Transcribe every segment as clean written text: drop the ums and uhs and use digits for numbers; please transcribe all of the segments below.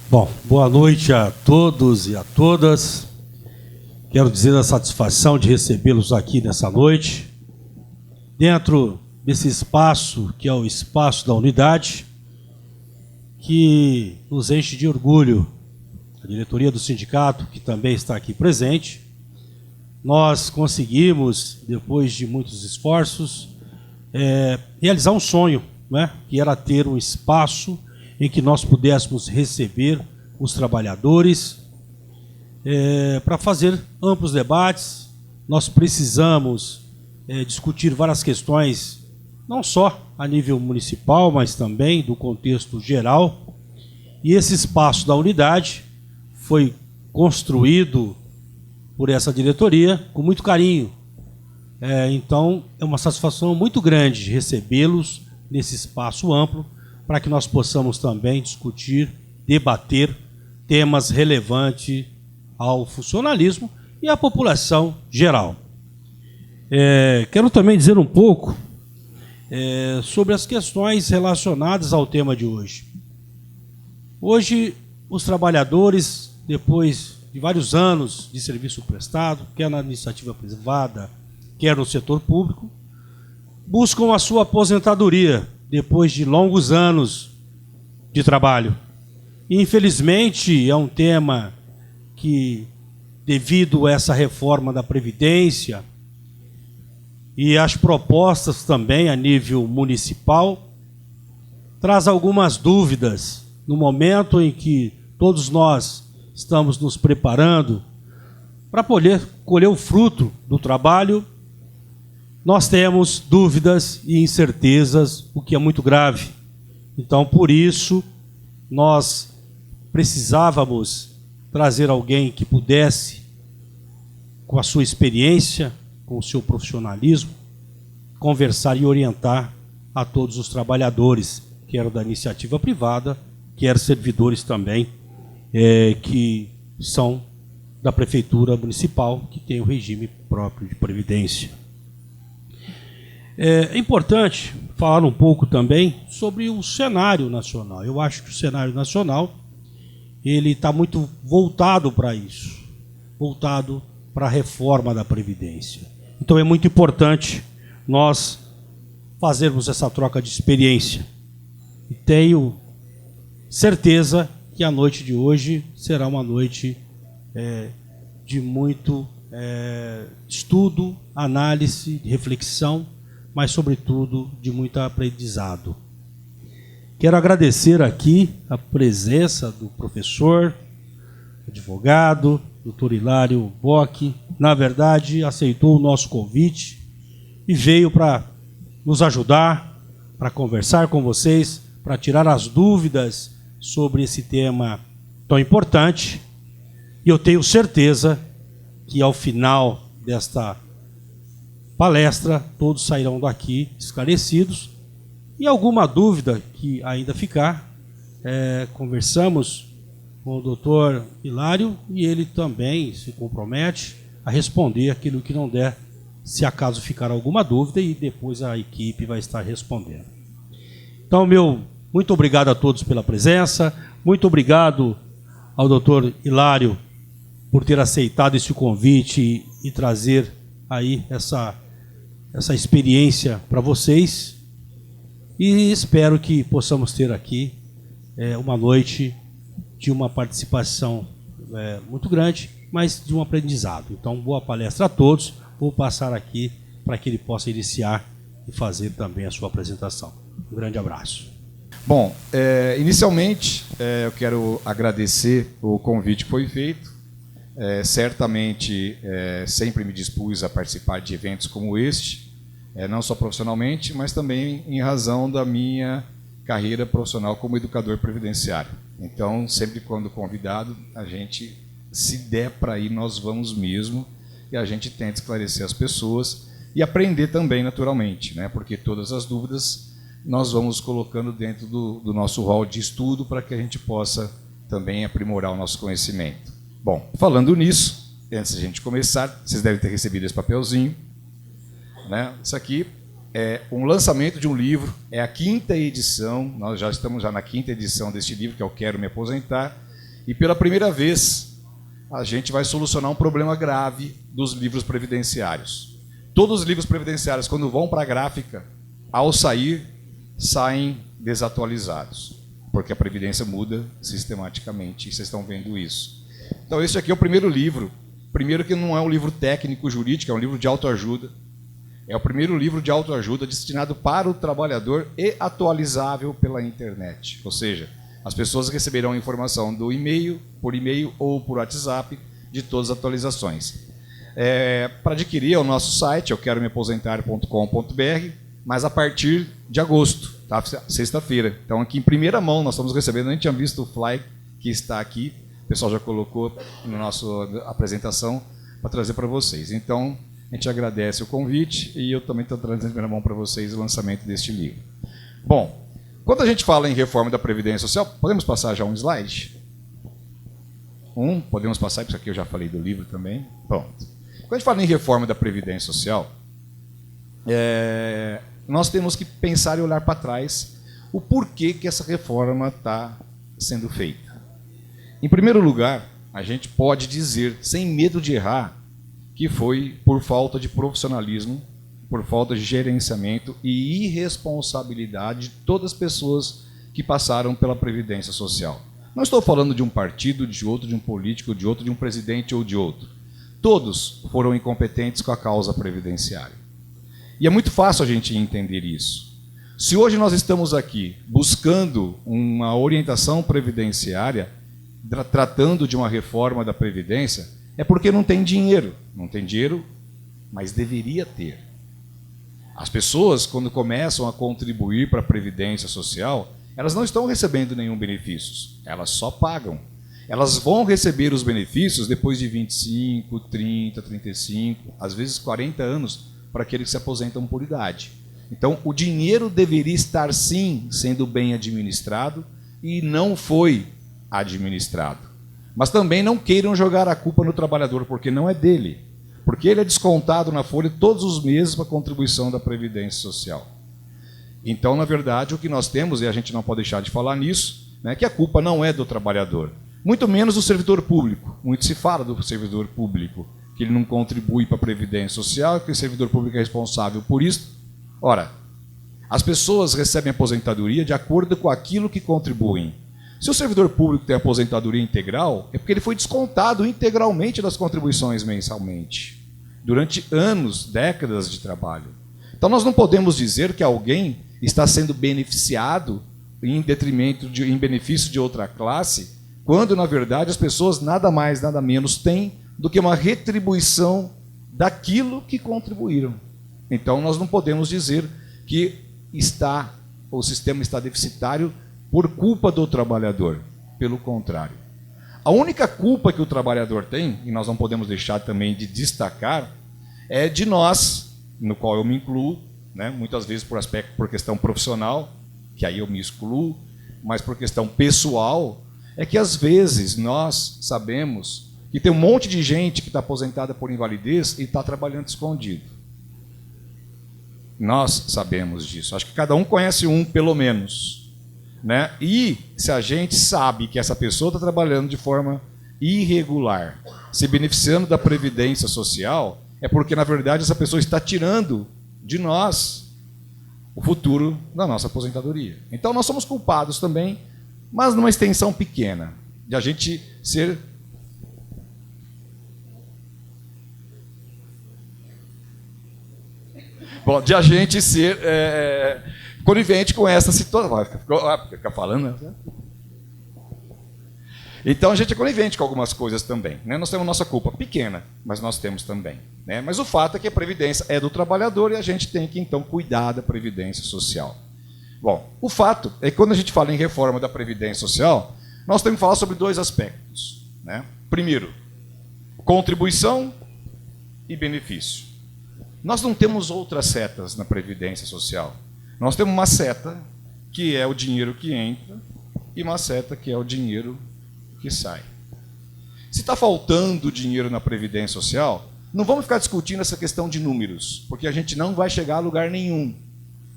Bom, boa noite a todos e a todas. Quero dizer a satisfação de recebê-los aqui nessa noite, dentro desse espaço que é o espaço da unidade, que nos enche de orgulho. A diretoria do sindicato, que também está aqui presente, nós conseguimos, depois de muitos esforços, realizar um sonho, né? Que era ter um espaço em que nós pudéssemos receber os trabalhadores para fazer amplos debates. Nós precisamos discutir várias questões, não só a nível municipal, mas também do contexto geral. E esse espaço da unidade foi construído por essa diretoria com muito carinho. Então, é uma satisfação muito grande recebê-los nesse espaço amplo, para que nós possamos também discutir, debater temas relevantes ao funcionalismo e à população geral. Quero também dizer um pouco sobre as questões relacionadas ao tema de hoje. Hoje, os trabalhadores, depois de vários anos de serviço prestado, quer na iniciativa privada, quer no setor público, buscam a sua aposentadoria depois de longos anos de trabalho. E, infelizmente, é um tema que, devido a essa reforma da Previdência e as propostas também a nível municipal, traz algumas dúvidas no momento em que todos nós estamos nos preparando para poder colher o fruto do trabalho. Nós temos dúvidas e incertezas, o que é muito grave. Então, por isso, nós precisávamos trazer alguém que pudesse, com a sua experiência, com o seu profissionalismo, conversar e orientar a todos os trabalhadores, quer da iniciativa privada, quer servidores também, que são da Prefeitura Municipal, que tem o regime próprio de previdência. É importante falar um pouco também sobre o cenário nacional. Eu acho que o cenário nacional ele está muito voltado para isso, voltado para a reforma da Previdência. Então é muito importante nós fazermos essa troca de experiência. E tenho certeza que a noite de hoje será uma noite de muito estudo, análise, reflexão, mas, sobretudo, de muito aprendizado. Quero agradecer aqui a presença do professor, advogado, Dr. Hilário Bock. Na verdade, aceitou o nosso convite e veio para nos ajudar, para conversar com vocês, para tirar as dúvidas sobre esse tema tão importante. E eu tenho certeza que, ao final desta palestra, todos sairão daqui esclarecidos. E alguma dúvida que ainda ficar, conversamos com o doutor Hilário e ele também se compromete a responder aquilo que não der, se acaso ficar alguma dúvida, e depois a equipe vai estar respondendo. Então, muito obrigado a todos pela presença, muito obrigado ao doutor Hilário por ter aceitado esse convite e trazer aí essa experiência para vocês, e espero que possamos ter aqui uma noite de uma participação muito grande, mas de um aprendizado. Então, boa palestra a todos. Vou passar aqui para que ele possa iniciar e fazer também a sua apresentação. Um grande abraço. Bom, inicialmente eu quero agradecer o convite que foi feito. Certamente sempre me dispus a participar de eventos como este, não só profissionalmente, mas também em razão da minha carreira profissional como educador previdenciário. Então, sempre quando convidado, a gente, se der para ir, nós vamos mesmo, e a gente tenta esclarecer as pessoas e aprender também, naturalmente, né? Porque todas as dúvidas nós vamos colocando dentro do nosso rol de estudo para que a gente possa também aprimorar o nosso conhecimento. Bom, falando nisso, antes de a gente começar, vocês devem ter recebido esse papelzinho, né? Isso aqui é um lançamento de um livro, é a 5ª edição, nós já estamos na 5ª edição deste livro, que é o Quero Me Aposentar, e pela primeira vez a gente vai solucionar um problema grave dos livros previdenciários. Todos os livros previdenciários, quando vão para a gráfica, ao sair, saem desatualizados, porque a Previdência muda sistematicamente, e vocês estão vendo isso. Então esse aqui é o primeiro livro, primeiro que não é um livro técnico jurídico, é um livro de autoajuda. É o primeiro livro de autoajuda destinado para o trabalhador e atualizável pela internet. Ou seja, as pessoas receberão informação do e-mail, por e-mail ou por WhatsApp, de todas as atualizações. Para adquirir é o nosso site, eu quero me aposentar.com.br, mas a partir de agosto, tá? Sexta-feira. Então aqui em primeira mão nós estamos recebendo, a gente tinha visto o fly que está aqui, o pessoal já colocou na nossa apresentação para trazer para vocês. Então, a gente agradece o convite e eu também estou trazendo em primeira mão para vocês o lançamento deste livro. Bom, quando a gente fala em reforma da Previdência Social, podemos passar já um slide? Podemos passar, isso aqui eu já falei do livro também. Pronto. Quando a gente fala em reforma da Previdência Social, nós temos que pensar e olhar para trás o porquê que essa reforma está sendo feita. Em primeiro lugar, a gente pode dizer, sem medo de errar, que foi por falta de profissionalismo, por falta de gerenciamento e irresponsabilidade de todas as pessoas que passaram pela Previdência Social. Não estou falando de um partido, de outro, de um político, de outro, de um presidente ou de outro. Todos foram incompetentes com a causa previdenciária. E é muito fácil a gente entender isso. Se hoje nós estamos aqui buscando uma orientação previdenciária, tratando de uma reforma da Previdência, é porque não tem dinheiro. Não tem dinheiro, mas deveria ter. As pessoas, quando começam a contribuir para a Previdência Social, elas não estão recebendo nenhum benefício, elas só pagam. Elas vão receber os benefícios depois de 25, 30, 35, às vezes 40 anos, para aqueles que se aposentam por idade. Então, o dinheiro deveria estar, sim, sendo bem administrado, e não foi administrado. Mas também não queiram jogar a culpa no trabalhador, porque não é dele. Porque ele é descontado na folha todos os meses para a contribuição da Previdência Social. Então, na verdade, o que nós temos, e a gente não pode deixar de falar nisso, né, que a culpa não é do trabalhador. Muito menos do servidor público. Muito se fala do servidor público, que ele não contribui para a Previdência Social, que o servidor público é responsável por isso. Ora, as pessoas recebem aposentadoria de acordo com aquilo que contribuem. Se o servidor público tem aposentadoria integral, é porque ele foi descontado integralmente das contribuições mensalmente, durante anos, décadas de trabalho. Então nós não podemos dizer que alguém está sendo beneficiado em benefício de outra classe, quando na verdade as pessoas nada mais, nada menos têm do que uma retribuição daquilo que contribuíram. Então nós não podemos dizer que o sistema está deficitário por culpa do trabalhador, pelo contrário. A única culpa que o trabalhador tem, e nós não podemos deixar também de destacar, é de nós, no qual eu me incluo, né, muitas vezes por questão profissional, que aí eu me excluo, mas por questão pessoal, é que às vezes nós sabemos que tem um monte de gente que está aposentada por invalidez e está trabalhando escondido. Nós sabemos disso. Acho que cada um conhece um, pelo menos. Né? E se a gente sabe que essa pessoa está trabalhando de forma irregular, se beneficiando da Previdência Social, é porque, na verdade, essa pessoa está tirando de nós o futuro da nossa aposentadoria. Então, nós somos culpados também, mas numa extensão pequena, de a gente ser... Bom, de a gente ser... conivente com essa situação. Vai ficar falando, né? Então a gente é conivente com algumas coisas também. Né? Nós temos nossa culpa pequena, mas nós temos também. Né? Mas o fato é que a Previdência é do trabalhador e a gente tem que, então, cuidar da Previdência Social. Bom, o fato é que quando a gente fala em reforma da Previdência Social, nós temos que falar sobre dois aspectos. Né? Primeiro, contribuição e benefício. Nós não temos outras setas na Previdência Social. Nós temos uma seta, que é o dinheiro que entra, e uma seta, que é o dinheiro que sai. Se está faltando dinheiro na Previdência Social, Não vamos ficar discutindo essa questão de números, porque a gente não vai chegar a lugar nenhum.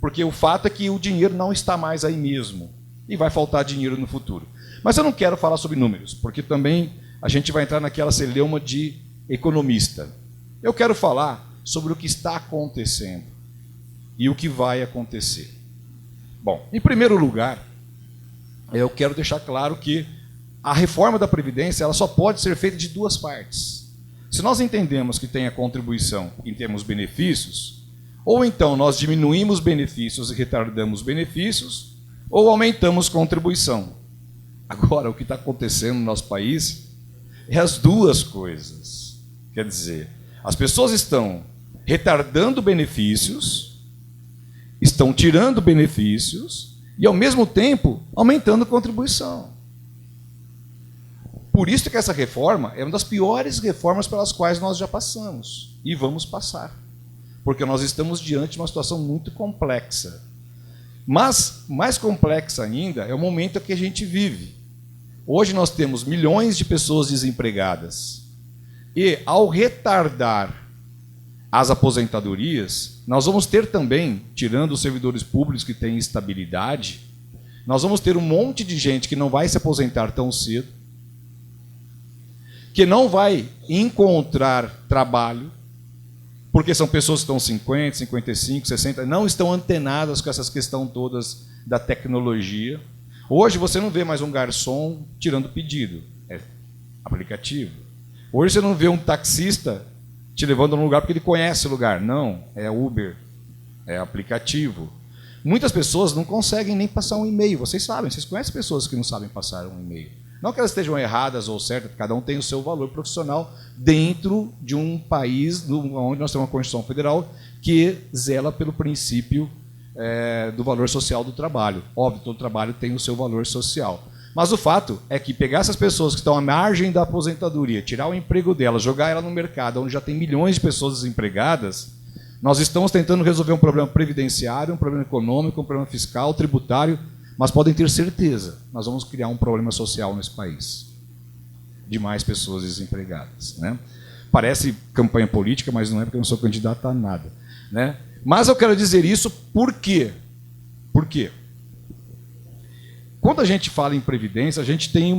Porque o fato é que o dinheiro não está mais aí mesmo. E vai faltar dinheiro no futuro. Mas eu não quero falar sobre números, porque também a gente vai entrar naquela celeuma de economista. Eu quero falar sobre o que está acontecendo e o que vai acontecer. Bom, em primeiro lugar, eu quero deixar claro que a reforma da Previdência ela só pode ser feita de duas partes. Se nós entendemos que tem a contribuição em termos benefícios, ou então nós diminuímos benefícios e retardamos benefícios, ou aumentamos contribuição. Agora, o que está acontecendo no nosso país é as duas coisas. Quer dizer, as pessoas estão retardando benefícios, estão tirando benefícios e, ao mesmo tempo, aumentando contribuição. Por isso que essa reforma é uma das piores reformas pelas quais nós já passamos e vamos passar. Porque nós estamos diante de uma situação muito complexa. Mas, mais complexa ainda, é o momento que a gente vive. Hoje nós temos milhões de pessoas desempregadas. E, ao retardar as aposentadorias, nós vamos ter também, tirando os servidores públicos que têm estabilidade, nós vamos ter um monte de gente que não vai se aposentar tão cedo, que não vai encontrar trabalho, porque são pessoas que estão 50, 55, 60, não estão antenadas com essas questões todas da tecnologia. Hoje você não vê mais um garçom tirando pedido, é aplicativo. Hoje você não vê um taxista te levando a um lugar porque ele conhece o lugar. Não, é Uber, é aplicativo. Muitas pessoas não conseguem nem passar um e-mail. Vocês sabem, vocês conhecem pessoas que não sabem passar um e-mail. Não que elas estejam erradas ou certas, cada um tem o seu valor profissional dentro de um país onde nós temos uma Constituição Federal que zela pelo princípio do valor social do trabalho. Óbvio, todo trabalho tem o seu valor social. Mas o fato é que pegar essas pessoas que estão à margem da aposentadoria, tirar o emprego delas, jogar ela no mercado, onde já tem milhões de pessoas desempregadas, nós estamos tentando resolver um problema previdenciário, um problema econômico, um problema fiscal, tributário, mas podem ter certeza, nós vamos criar um problema social nesse país, de mais pessoas desempregadas. Né? Parece campanha política, mas não é, porque eu não sou candidato a nada. Né? Mas eu quero dizer isso por quê? Por quê? Quando a gente fala em previdência, a gente tem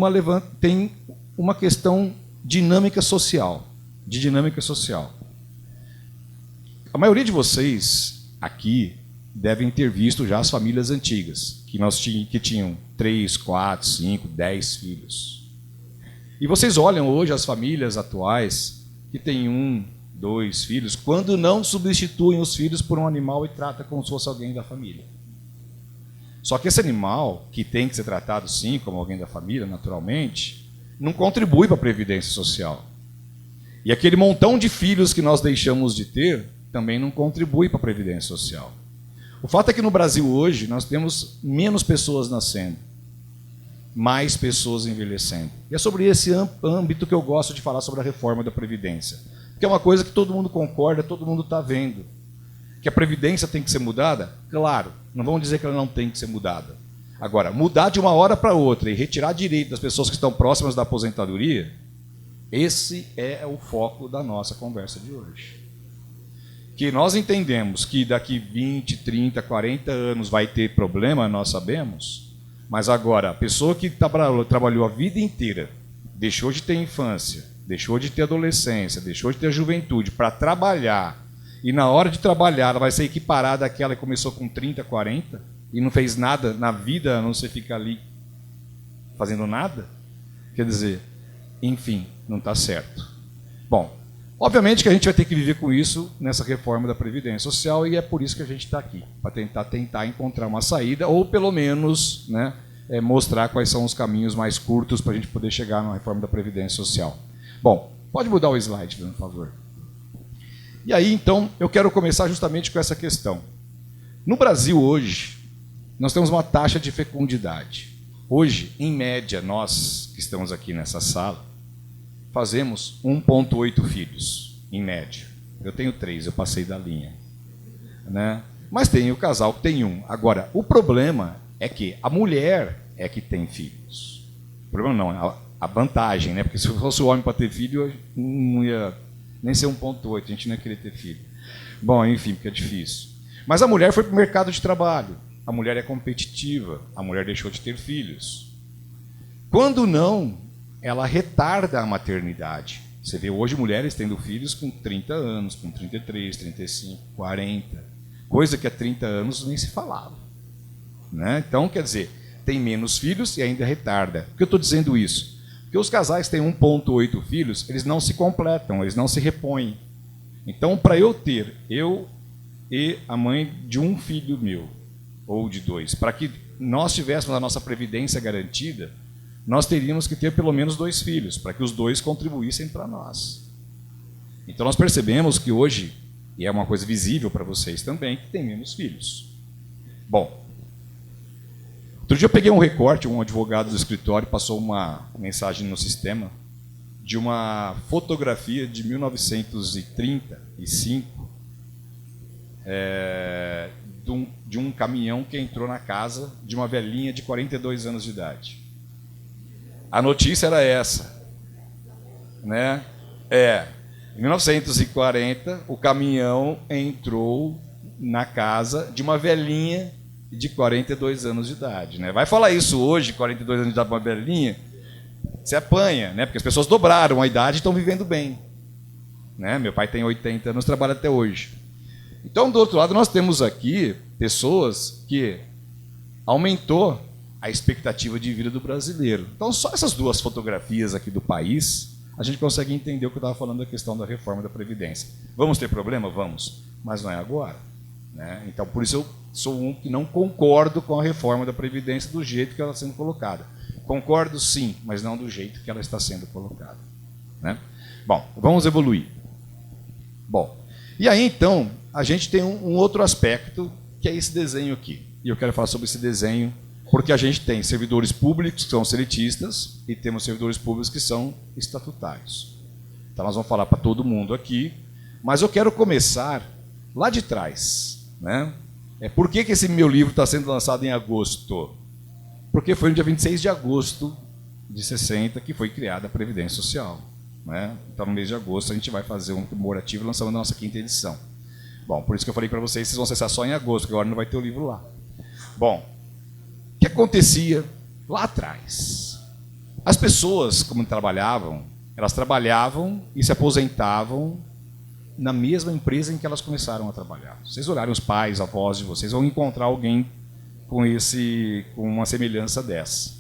uma questão dinâmica social, de dinâmica social. A maioria de vocês aqui devem ter visto já as famílias antigas, que tinham 3, 4, 5, 10 filhos. E vocês olham hoje as famílias atuais que têm 1, 2 filhos, quando não substituem os filhos por um animal e trata como se fosse alguém da família. Só que esse animal, que tem que ser tratado sim como alguém da família, naturalmente, não contribui para a previdência social. E aquele montão de filhos que nós deixamos de ter também não contribui para a previdência social. O fato é que no Brasil hoje nós temos menos pessoas nascendo, mais pessoas envelhecendo. E é sobre esse âmbito que eu gosto de falar sobre a reforma da Previdência. Porque é uma coisa que todo mundo concorda, todo mundo está vendo. Que a Previdência tem que ser mudada? Claro, não vamos dizer que ela não tem que ser mudada. Agora, mudar de uma hora para outra e retirar direito das pessoas que estão próximas da aposentadoria, esse é o foco da nossa conversa de hoje. Que nós entendemos que daqui 20, 30, 40 anos vai ter problema, nós sabemos, mas agora, a pessoa que trabalhou a vida inteira, deixou de ter infância, deixou de ter adolescência, deixou de ter juventude para trabalhar, e na hora de trabalhar ela vai ser equiparada àquela que começou com 30, 40, e não fez nada na vida, a não ser ficar ali fazendo nada, quer dizer, enfim, não está certo. Bom, obviamente que a gente vai ter que viver com isso nessa reforma da Previdência Social e é por isso que a gente está aqui, para tentar encontrar uma saída ou pelo menos mostrar quais são os caminhos mais curtos para a gente poder chegar na reforma da Previdência Social. Bom, pode mudar o slide, por favor. E aí, então, eu quero começar justamente com essa questão. No Brasil hoje, nós temos uma taxa de fecundidade. Hoje, em média, nós que estamos aqui nessa sala, fazemos 1,8 filhos, em média. Eu tenho 3, eu passei da linha. Né? Mas tem o casal que tem 1. Agora, o problema é que a mulher é que tem filhos. O problema não, a vantagem, né? Porque se fosse o homem para ter filho, não ia Nem ser 1,8, a gente não ia querer ter filho. Bom, enfim, porque é difícil. Mas a mulher foi para o mercado de trabalho. A mulher é competitiva, a mulher deixou de ter filhos. Quando não, ela retarda a maternidade. Você vê hoje mulheres tendo filhos com 30 anos, com 33, 35, 40. Coisa que há 30 anos nem se falava. Né? Então, quer dizer, tem menos filhos e ainda retarda. Por que eu estou dizendo isso? Porque os casais que têm 1,8 filhos, eles não se completam, eles não se repõem. Então, para eu ter, eu e a mãe de um filho meu, ou de 2, para que nós tivéssemos a nossa previdência garantida, nós teríamos que ter pelo menos 2 filhos, para que os 2 contribuíssem para nós. Então nós percebemos que hoje, e é uma coisa visível para vocês também, que tem menos filhos. Bom, outro dia eu peguei um recorte, um advogado do escritório passou uma mensagem no sistema de uma fotografia de 1935, de um caminhão que entrou na casa de uma velhinha de 42 anos de idade. A notícia era essa, né? Em 1940, o caminhão entrou na casa de uma velhinha de 42 anos de idade, né? Vai falar isso hoje, 42 anos de idade para uma velhinha, você apanha, né? Porque as pessoas dobraram a idade e estão vivendo bem, né? Meu pai tem 80 anos, trabalha até hoje. Então, do outro lado, nós temos aqui pessoas que aumentou a expectativa de vida do brasileiro. Então, só essas 2 fotografias aqui do país, a gente consegue entender o que eu estava falando da questão da reforma da Previdência. Vamos ter problema? Vamos. Mas não é agora. Né? Então, por isso eu sou um que não concordo com a reforma da Previdência do jeito que ela está sendo colocada. Concordo sim, mas não do jeito que ela está sendo colocada. Né? Bom, vamos evoluir. Bom, e aí então, a gente tem um outro aspecto, que é esse desenho aqui. E eu quero falar sobre esse desenho, porque a gente tem servidores públicos que são seletistas e temos servidores públicos que são estatutários. Então nós vamos falar para todo mundo aqui, mas eu quero começar lá de trás. Né? Por que esse meu livro está sendo lançado em agosto? Porque foi no dia 26 de agosto de 60 que foi criada a Previdência Social. Né? Então no mês de agosto a gente vai fazer um comemorativo e lançamos a nossa 5ª edição. Bom, por isso que eu falei para vocês, vocês vão acessar só em agosto, porque agora não vai ter o livro lá. Bom, o que acontecia lá atrás? As pessoas, como trabalhavam, elas trabalhavam e se aposentavam na mesma empresa em que elas começaram a trabalhar. Vocês olharem os pais, avós de vocês, vão encontrar alguém com uma semelhança dessa.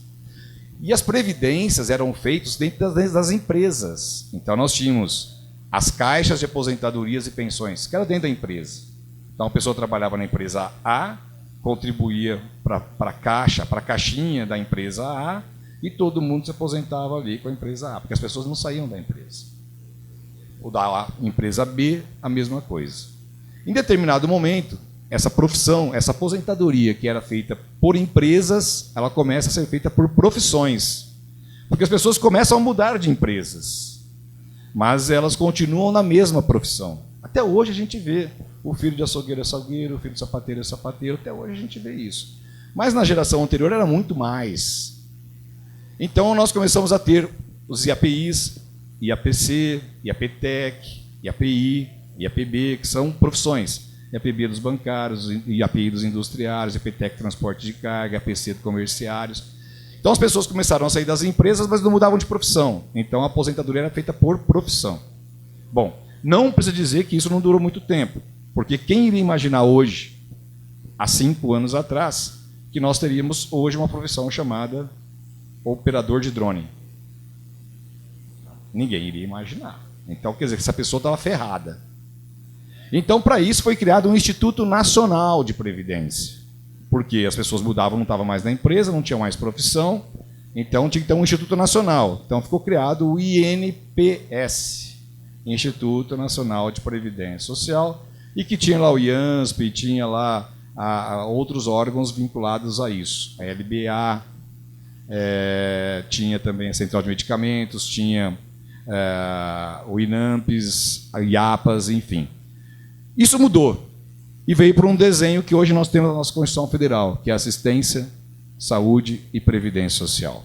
E as previdências eram feitas dentro das empresas. Então nós tínhamos as caixas de aposentadorias e pensões, que era dentro da empresa. Então a pessoa trabalhava na empresa A, contribuía para a caixa, para a caixinha da empresa A, e todo mundo se aposentava ali com a empresa A, porque as pessoas não saíam da empresa. O da empresa B, a mesma coisa. Em determinado momento, essa profissão, essa aposentadoria que era feita por empresas, ela começa a ser feita por profissões. Porque as pessoas começam a mudar de empresas, mas elas continuam na mesma profissão. Até hoje a gente vê o filho de açougueiro é açougueiro, o filho de sapateiro é sapateiro, até hoje a gente vê isso. Mas na geração anterior era muito mais. Então nós começamos a ter os IAPIs, IAPC, IAPTEC, IAPI, IAPB, que são profissões. IAPB dos bancários, IAPI dos industriários, IAPTEC transporte de carga, IAPC dos comerciários. Então as pessoas começaram a sair das empresas, mas não mudavam de profissão. Então a aposentadoria era feita por profissão. Bom, não precisa dizer que isso não durou muito tempo, porque quem iria imaginar hoje, há 5 anos atrás, que nós teríamos hoje uma profissão chamada operador de drone? Ninguém iria imaginar. Então, quer dizer, que essa pessoa estava ferrada. Então, para isso, foi criado um Instituto Nacional de Previdência. Porque as pessoas mudavam, não estavam mais na empresa, não tinham mais profissão, então tinha que ter um Instituto Nacional. Então, ficou criado o INPS, Instituto Nacional de Previdência Social, e que tinha lá o IANSP, tinha lá outros órgãos vinculados a isso. A LBA, tinha também a Central de Medicamentos, tinha o INAMPS, a IAPAS, enfim. Isso mudou e veio para um desenho que hoje nós temos na nossa Constituição Federal, que é Assistência, Saúde e Previdência Social.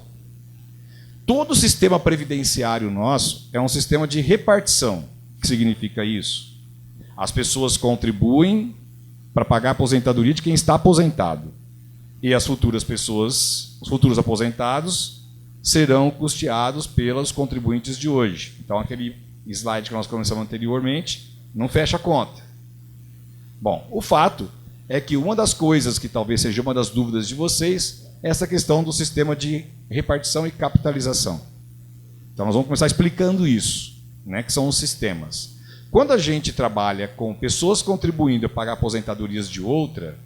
Todo o sistema previdenciário nosso é um sistema de repartição. O que significa isso? As pessoas contribuem para pagar a aposentadoria de quem está aposentado. E as futuras pessoas, os futuros aposentados, serão custeados pelos contribuintes de hoje. Então, aquele slide que nós começamos anteriormente não fecha a conta. Bom, o fato é que uma das coisas que talvez seja uma das dúvidas de vocês é essa questão do sistema de repartição e capitalização. Então, nós vamos começar explicando isso, né, que são os sistemas. Quando a gente trabalha com pessoas contribuindo a pagar aposentadorias de outra,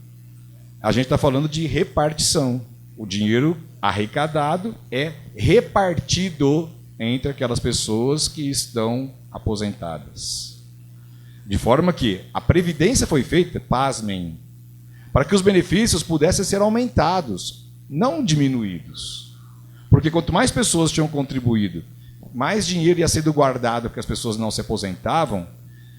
a gente está falando de repartição. O dinheiro arrecadado é repartido entre aquelas pessoas que estão aposentadas. De forma que a previdência foi feita, pasmem, para que os benefícios pudessem ser aumentados, não diminuídos. Porque quanto mais pessoas tinham contribuído, mais dinheiro ia sendo guardado porque as pessoas não se aposentavam,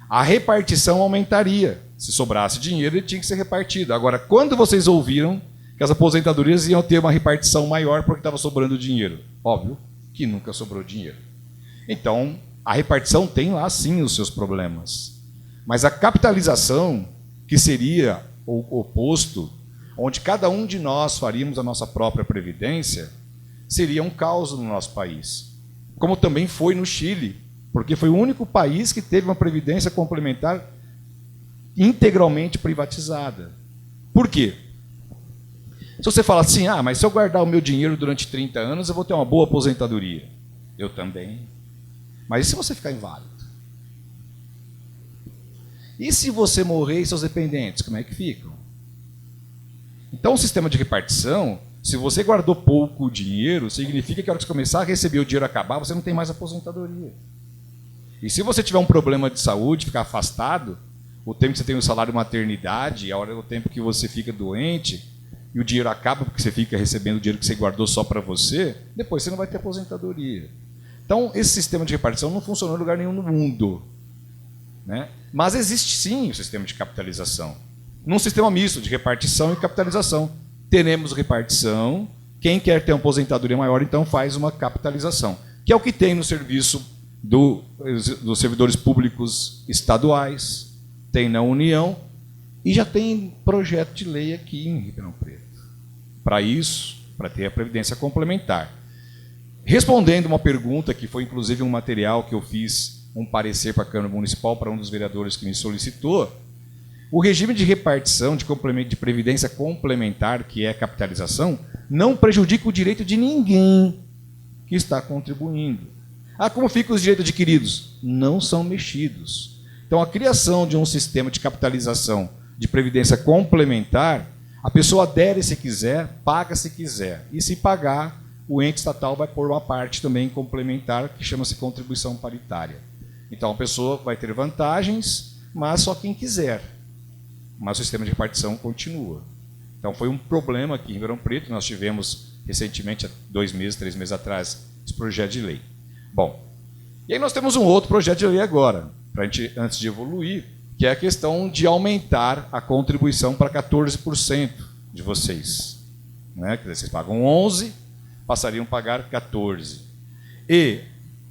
a repartição aumentaria. Se sobrasse dinheiro, ele tinha que ser repartido. Agora, quando vocês ouviram que as aposentadorias iam ter uma repartição maior porque estava sobrando dinheiro? Óbvio que nunca sobrou dinheiro. Então, a repartição tem lá sim os seus problemas. Mas a capitalização, que seria o oposto, onde cada um de nós faríamos a nossa própria previdência, seria um caos no nosso país. Como também foi no Chile, porque foi o único país que teve uma previdência complementar integralmente privatizada. Por quê? Se você fala assim, mas se eu guardar o meu dinheiro durante 30 anos, eu vou ter uma boa aposentadoria. Eu também. Mas e se você ficar inválido? E se você morrer e seus dependentes, como é que ficam? Então, o sistema de repartição, se você guardou pouco dinheiro, significa que a hora que você começar a receber o dinheiro acabar, você não tem mais aposentadoria. E se você tiver um problema de saúde, ficar afastado, o tempo que você tem o salário maternidade, o tempo que você fica doente, e o dinheiro acaba porque você fica recebendo o dinheiro que você guardou só para você, depois você não vai ter aposentadoria. Então, esse sistema de repartição não funcionou em lugar nenhum no mundo, né? Mas existe sim o sistema de capitalização. Num sistema misto de repartição e capitalização. Teremos repartição, quem quer ter uma aposentadoria maior, então faz uma capitalização, que é o que tem no serviço dos servidores públicos estaduais, tem na União, e já tem projeto de lei aqui em Ribeirão Preto. Para isso, para ter a previdência complementar. Respondendo uma pergunta, que foi inclusive um material que eu fiz, um parecer para a Câmara Municipal, para um dos vereadores que me solicitou, o regime de repartição de previdência complementar, que é capitalização, não prejudica o direito de ninguém que está contribuindo. Como ficam os direitos adquiridos? Não são mexidos. Então, a criação de um sistema de capitalização de previdência complementar, a pessoa adere se quiser, paga se quiser. E se pagar, o ente estatal vai pôr uma parte também complementar, que chama-se contribuição paritária. Então, a pessoa vai ter vantagens, mas só quem quiser. Mas o sistema de repartição continua. Então, foi um problema aqui em Ribeirão Preto. Nós tivemos recentemente, há 2 meses, 3 meses atrás, esse projeto de lei. Bom, e aí nós temos um outro projeto de lei agora, pra gente, antes de evoluir, que é a questão de aumentar a contribuição para 14% de vocês. Né? Quer dizer, vocês pagam 11%, passariam a pagar 14%. E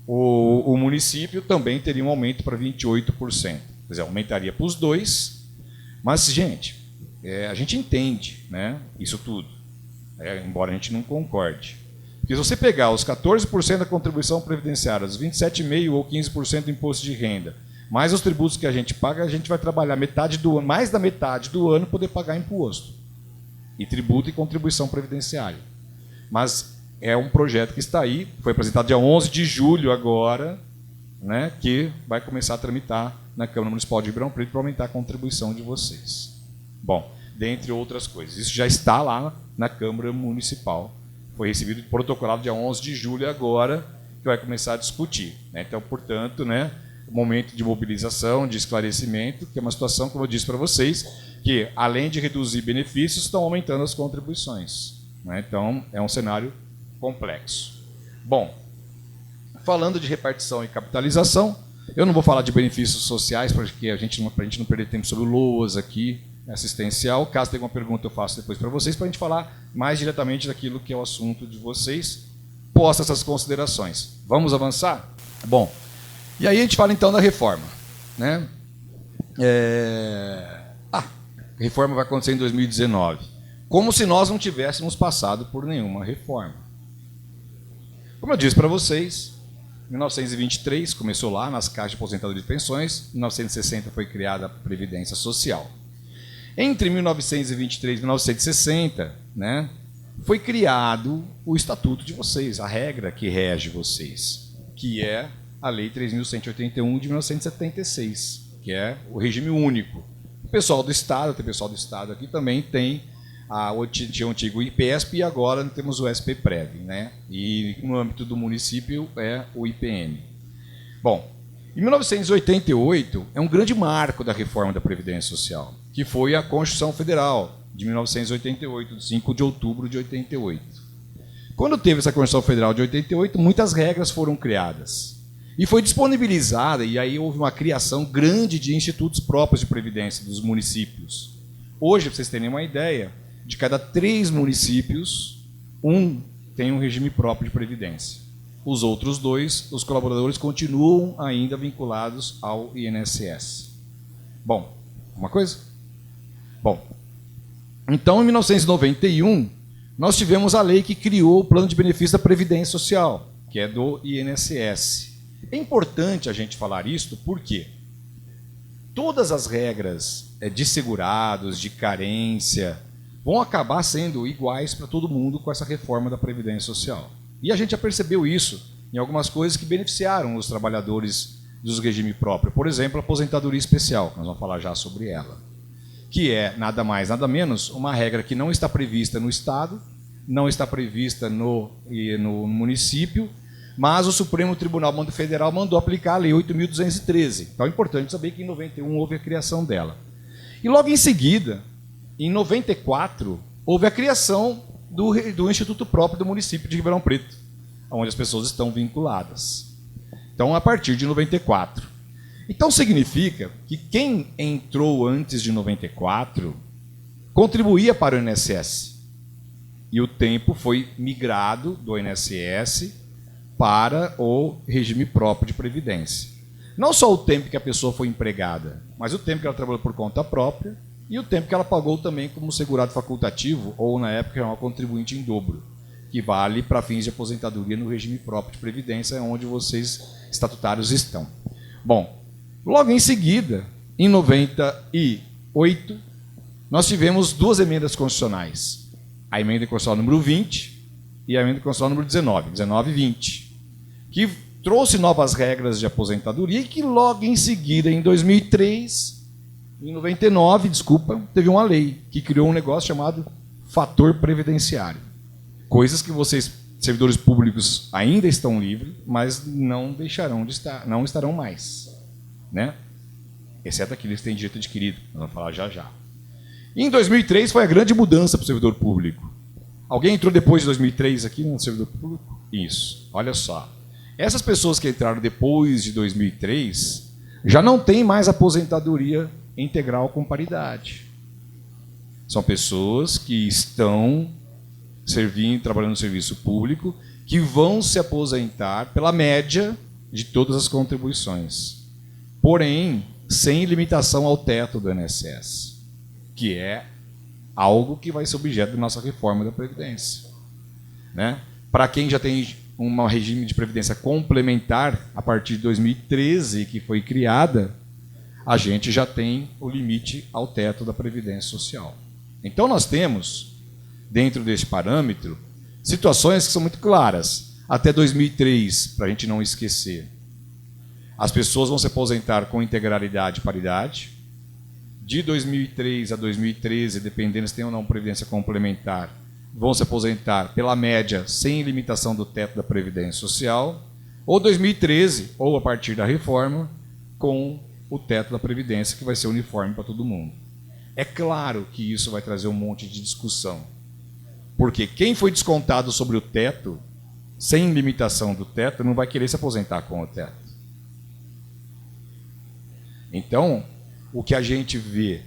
o município também teria um aumento para 28%. Quer dizer, aumentaria para os dois. Mas, gente, a gente entende, né, isso tudo, embora a gente não concorde. Porque se você pegar os 14% da contribuição previdenciária, os 27,5% ou 15% do imposto de renda, mais os tributos que a gente paga, a gente vai trabalhar metade do ano, mais da metade do ano, poder pagar imposto. E tributo e contribuição previdenciária. Mas é um projeto que está aí, foi apresentado dia 11 de julho agora, né, que vai começar a tramitar na Câmara Municipal de Ribeirão Preto para aumentar a contribuição de vocês. Bom, dentre outras coisas. Isso já está lá na Câmara Municipal. Foi recebido e protocolado dia 11 de julho agora, que vai começar a discutir. Né? Então, portanto, né, momento de mobilização, de esclarecimento, que é uma situação, como eu disse para vocês, que, além de reduzir benefícios, estão aumentando as contribuições. Né? Então, é um cenário complexo. Bom, falando de repartição e capitalização, eu não vou falar de benefícios sociais, porque para a gente não perder tempo sobre o LOAS aqui, assistencial. Caso tenha alguma pergunta, eu faço depois para vocês, para a gente falar mais diretamente daquilo que é o assunto de vocês, posta essas considerações. Vamos avançar? Bom, e aí a gente fala então da reforma. né? A reforma vai acontecer em 2019. Como se nós não tivéssemos passado por nenhuma reforma. Como eu disse para vocês, 1923 começou lá nas caixas de aposentadoria de pensões, em 1960 foi criada a Previdência Social. Entre 1923 e 1960, né, foi criado o Estatuto de vocês, a regra que rege vocês, que é a Lei 3.181 de 1976, que é o regime único. O pessoal do Estado, tem pessoal do Estado aqui também tem tinha o antigo IPESP e agora temos o SPPREV, né? E no âmbito do município é o IPM. Bom, em 1988 é um grande marco da reforma da Previdência Social, que foi a Constituição Federal de 1988, 5 de outubro de 88. Quando teve essa Constituição Federal de 88, muitas regras foram criadas. E foi disponibilizada, e aí houve uma criação grande de institutos próprios de previdência dos municípios. Hoje, para vocês terem uma ideia, de cada 3 municípios, um tem um regime próprio de previdência. Os outros 2, os colaboradores continuam ainda vinculados ao INSS. Bom, uma coisa? Bom, então em 1991, nós tivemos a lei que criou o Plano de Benefício da Previdência Social, que é do INSS. É importante a gente falar isso porque todas as regras de segurados, de carência, vão acabar sendo iguais para todo mundo com essa reforma da Previdência Social. E a gente já percebeu isso em algumas coisas que beneficiaram os trabalhadores dos regimes próprios. Por exemplo, a aposentadoria especial, nós vamos falar já sobre ela, que é nada mais, nada menos, uma regra que não está prevista no Estado, não está prevista no município, mas o Supremo Tribunal Federal mandou aplicar a Lei 8.213. Então é importante saber que em 91 houve a criação dela. E logo em seguida, em 94, houve a criação do Instituto próprio do município de Ribeirão Preto, onde as pessoas estão vinculadas. Então, a partir de 94. Então, significa que quem entrou antes de 94 contribuía para o INSS. E o tempo foi migrado do INSS para o regime próprio de previdência. Não só o tempo que a pessoa foi empregada, mas o tempo que ela trabalhou por conta própria, e o tempo que ela pagou também como segurado facultativo, ou na época era uma contribuinte em dobro, que vale para fins de aposentadoria no regime próprio de previdência, onde vocês estatutários estão. Bom, logo em seguida, em 98, nós tivemos 2 emendas constitucionais. A emenda constitucional número 20 e a emenda constitucional número 19 e 20, que trouxe novas regras de aposentadoria e que logo em seguida, em 99, teve uma lei que criou um negócio chamado fator previdenciário. Coisas que vocês, servidores públicos, ainda estão livres, mas não deixarão de estar, não estarão mais, né? Exceto aqueles que têm direito adquirido, nós vamos falar já já. Em 2003 foi a grande mudança para o servidor público. Alguém entrou depois de 2003 aqui no servidor público? Isso, olha só. Essas pessoas que entraram depois de 2003 já não têm mais aposentadoria integral com paridade. São pessoas que estão trabalhando no serviço público, que vão se aposentar pela média de todas as contribuições. Porém, sem limitação ao teto do INSS, que é algo que vai ser objeto da nossa reforma da Previdência, né? Para quem já tem um regime de previdência complementar, a partir de 2013, que foi criada, a gente já tem o limite ao teto da Previdência Social. Então, nós temos, dentro deste parâmetro, situações que são muito claras. Até 2003, para a gente não esquecer, as pessoas vão se aposentar com integralidade e paridade. De 2003 a 2013, dependendo se tem ou não previdência complementar, vão se aposentar pela média sem limitação do teto da Previdência Social. Ou 2013, ou a partir da reforma, com o teto da Previdência, que vai ser uniforme para todo mundo. É claro que isso vai trazer um monte de discussão. Porque quem foi descontado sobre o teto, sem limitação do teto, não vai querer se aposentar com o teto. Então, o que a gente vê,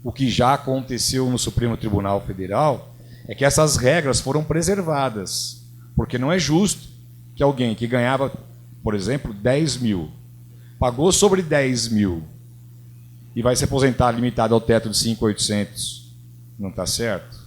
o que já aconteceu no Supremo Tribunal Federal, é que essas regras foram preservadas. Porque não é justo que alguém que ganhava, por exemplo, 10 mil, pagou sobre 10 mil e vai se aposentar limitado ao teto de 5.800, não está certo?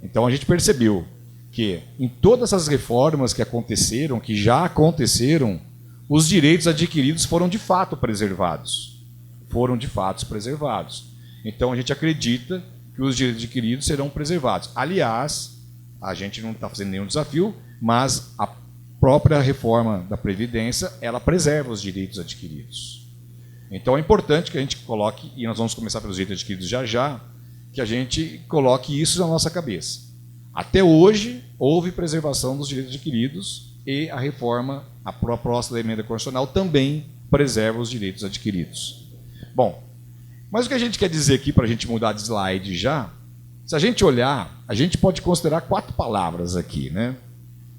Então a gente percebeu que em todas as reformas que aconteceram, que já aconteceram, os direitos adquiridos foram de fato preservados. Foram de fato preservados. Então a gente acredita que os direitos adquiridos serão preservados. Aliás, a gente não está fazendo nenhum desafio, mas a própria reforma da Previdência, ela preserva os direitos adquiridos. Então é importante que a gente coloque, e nós vamos começar pelos direitos adquiridos já já, que a gente coloque isso na nossa cabeça. Até hoje, houve preservação dos direitos adquiridos e a reforma, a proposta da emenda constitucional também preserva os direitos adquiridos. Bom, mas o que a gente quer dizer aqui, para a gente mudar de slide já, se a gente olhar, a gente pode considerar 4 palavras aqui, né?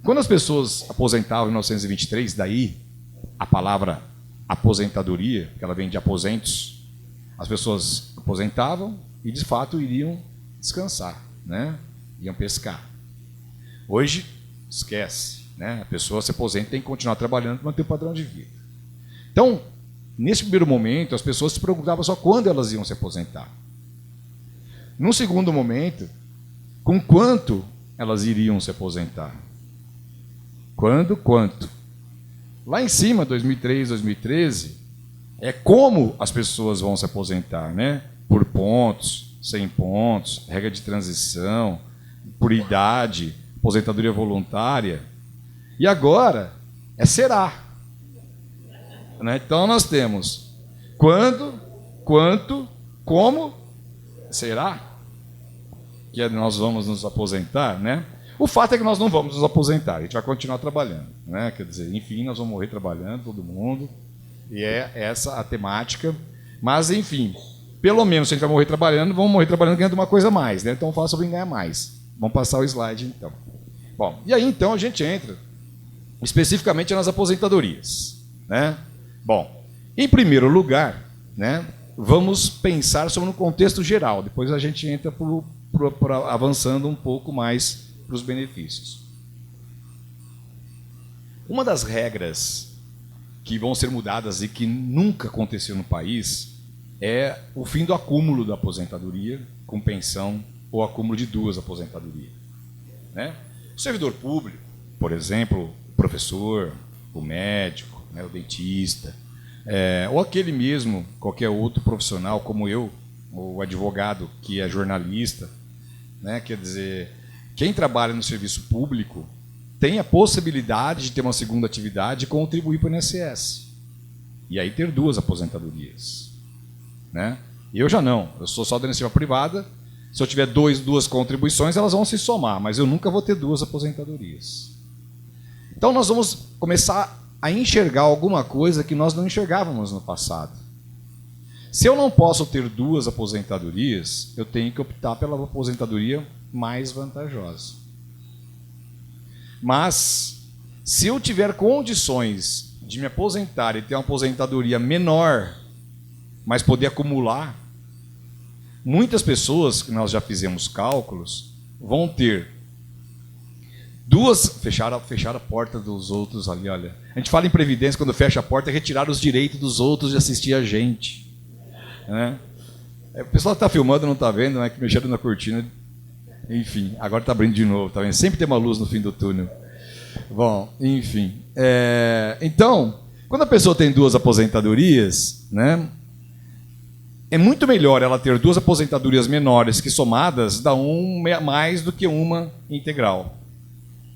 Quando as pessoas aposentavam em 1923, daí a palavra aposentadoria, que ela vem de aposentos, as pessoas aposentavam e, de fato, iriam descansar, né? Iam pescar. Hoje, esquece, né? A pessoa se aposenta e tem que continuar trabalhando para manter o padrão de vida. Então, nesse primeiro momento, as pessoas se preocupavam só quando elas iam se aposentar. Num segundo momento, com quanto elas iriam se aposentar? Quando, quanto? Lá em cima, 2003, 2013, é como as pessoas vão se aposentar, né? Por pontos, sem pontos, regra de transição, por idade, aposentadoria voluntária. E agora é será. Né? Então nós temos quando, quanto, como, será que nós vamos nos aposentar, né? O fato é que nós não vamos nos aposentar, a gente vai continuar trabalhando, né? Quer dizer, enfim, nós vamos morrer trabalhando, todo mundo, e é essa a temática. Mas, enfim, pelo menos se a gente vai morrer trabalhando, vamos morrer trabalhando ganhando uma coisa a mais, né? Então, eu falo sobre ganhar mais. Vamos passar o slide, então. Bom, e aí, então, a gente entra especificamente nas aposentadorias, né? Bom, em primeiro lugar, né, vamos pensar sobre um contexto geral, depois a gente entra avançando um pouco mais para os benefícios. Uma das regras que vão ser mudadas e que nunca aconteceu no país é o fim do acúmulo da aposentadoria com pensão ou acúmulo de 2 aposentadorias. Né? O servidor público, por exemplo, o professor, o médico, né, o dentista, ou aquele mesmo, qualquer outro profissional como eu, o advogado que é jornalista, né, quer dizer, quem trabalha no serviço público tem a possibilidade de ter uma segunda atividade e contribuir para o INSS. E aí ter 2 aposentadorias. Né? Eu já não, eu sou só da iniciativa privada, se eu tiver 2 contribuições, elas vão se somar, mas eu nunca vou ter 2 aposentadorias. Então nós vamos começar a enxergar alguma coisa que nós não enxergávamos no passado. Se eu não posso ter 2 aposentadorias, eu tenho que optar pela aposentadoria mais vantajosa. Mas, se eu tiver condições de me aposentar e ter uma aposentadoria menor, mas poder acumular, muitas pessoas, que nós já fizemos cálculos, vão ter 2... Fecharam a porta dos outros ali, olha. A gente fala em previdência, quando fecha a porta, é retirar os direitos dos outros de assistir a gente. Né? O pessoal está filmando, não está vendo, né? Que mexeram na cortina. Enfim, agora está abrindo de novo, tá vendo? Sempre tem uma luz no fim do túnel. Bom, enfim. Então, quando a pessoa tem 2 aposentadorias, né, é muito melhor ela ter 2 aposentadorias menores que somadas dá mais do que uma integral.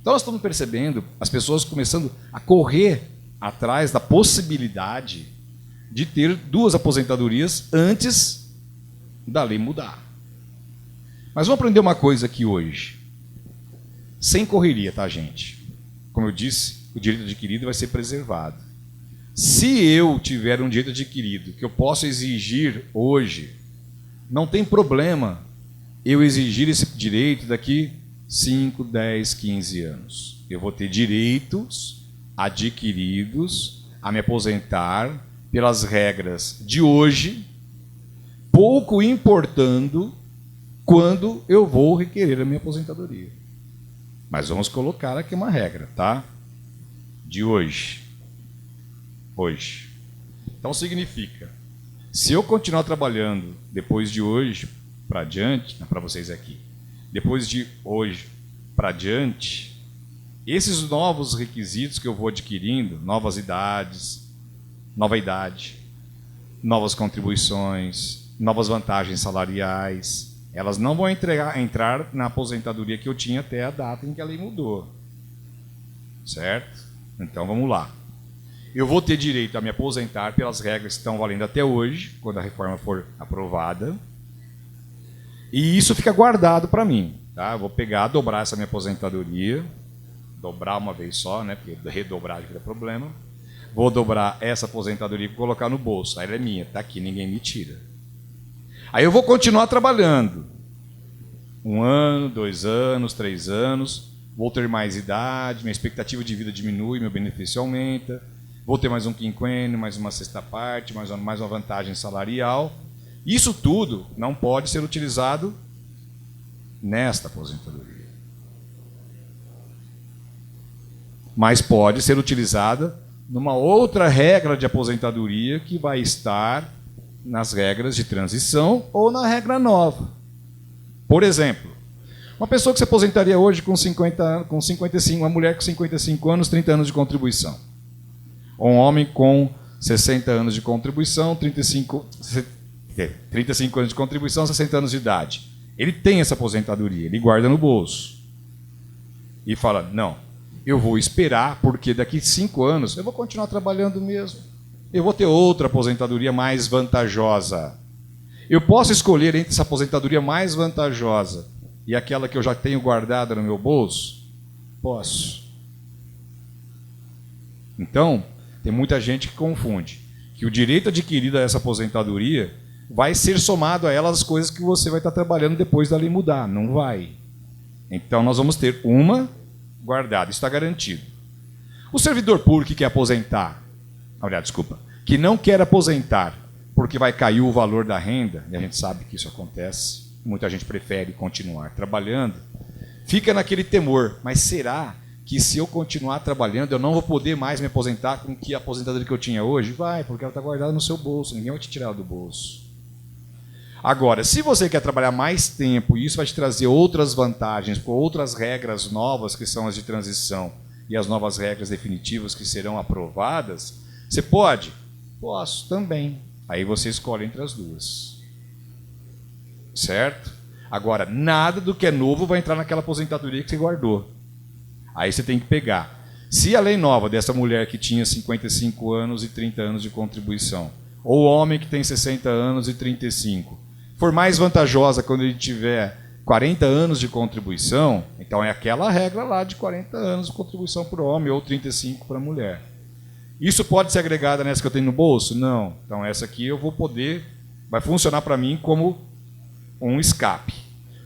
Então nós estamos percebendo as pessoas começando a correr atrás da possibilidade de ter 2 aposentadorias antes da lei mudar. Mas vamos aprender uma coisa aqui hoje. Sem correria, tá, gente? Como eu disse, o direito adquirido vai ser preservado. Se eu tiver um direito adquirido que eu posso exigir hoje, não tem problema eu exigir esse direito daqui 5, 10, 15 anos. Eu vou ter direitos adquiridos a me aposentar pelas regras de hoje, pouco importando quando eu vou requerer a minha aposentadoria. Mas vamos colocar aqui uma regra, tá? De hoje. Hoje. Então significa, se eu continuar trabalhando depois de hoje para adiante, para vocês aqui, depois de hoje para adiante, esses novos requisitos que eu vou adquirindo, novas idades, nova idade, novas contribuições, novas vantagens salariais, elas não vão entrar na aposentadoria que eu tinha até a data em que a lei mudou. Certo? Então vamos lá. Eu vou ter direito a me aposentar pelas regras que estão valendo até hoje, quando a reforma for aprovada. E isso fica guardado para mim. Tá? Eu vou pegar, dobrar essa minha aposentadoria, dobrar uma vez só, né? Porque redobrar vira problema. Vou dobrar essa aposentadoria e colocar no bolso. Aí ela é minha, está aqui, ninguém me tira. Aí eu vou continuar trabalhando. 1 ano, 2 anos, 3 anos. Vou ter mais idade, minha expectativa de vida diminui, meu benefício aumenta. Vou ter mais um quinquênio, mais uma sexta parte, mais uma vantagem salarial. Isso tudo não pode ser utilizado nesta aposentadoria. Mas pode ser utilizada numa outra regra de aposentadoria que vai estar nas regras de transição ou na regra nova. Por exemplo, uma pessoa que se aposentaria hoje com 55, uma mulher com 55 anos, 30 anos de contribuição. Ou um homem com 60 anos de contribuição, 35 anos de contribuição, 60 anos de idade. Ele tem essa aposentadoria, ele guarda no bolso. E fala, não, eu vou esperar, porque daqui 5 anos eu vou continuar trabalhando mesmo. Eu vou ter outra aposentadoria mais vantajosa. Eu posso escolher entre essa aposentadoria mais vantajosa e aquela que eu já tenho guardada no meu bolso? Posso. Então, tem muita gente que confunde que o direito adquirido a essa aposentadoria vai ser somado a elas as coisas que você vai estar trabalhando depois da lei mudar. Não vai. Então, nós vamos ter uma guardada. Isso está garantido. O servidor público que quer aposentar, que não quer aposentar porque vai cair o valor da renda, e a gente sabe que isso acontece, muita gente prefere continuar trabalhando, fica naquele temor, mas será que se eu continuar trabalhando eu não vou poder mais me aposentar com a aposentadoria que eu tinha hoje? Vai, porque ela está guardada no seu bolso, ninguém vai te tirar do bolso. Agora, se você quer trabalhar mais tempo e isso vai te trazer outras vantagens, com outras regras novas que são as de transição e as novas regras definitivas que serão aprovadas, você pode? Posso também. Aí você escolhe entre as duas. Certo? Agora, nada do que é novo vai entrar naquela aposentadoria que você guardou. Aí você tem que pegar. Se a lei nova dessa mulher que tinha 55 anos e 30 anos de contribuição, ou o homem que tem 60 anos e 35, for mais vantajosa quando ele tiver 40 anos de contribuição, então é aquela regra lá de 40 anos de contribuição para o homem ou 35 para a mulher. Isso pode ser agregada nessa que eu tenho no bolso? Não. Então essa aqui eu vou poder, vai funcionar para mim como um escape.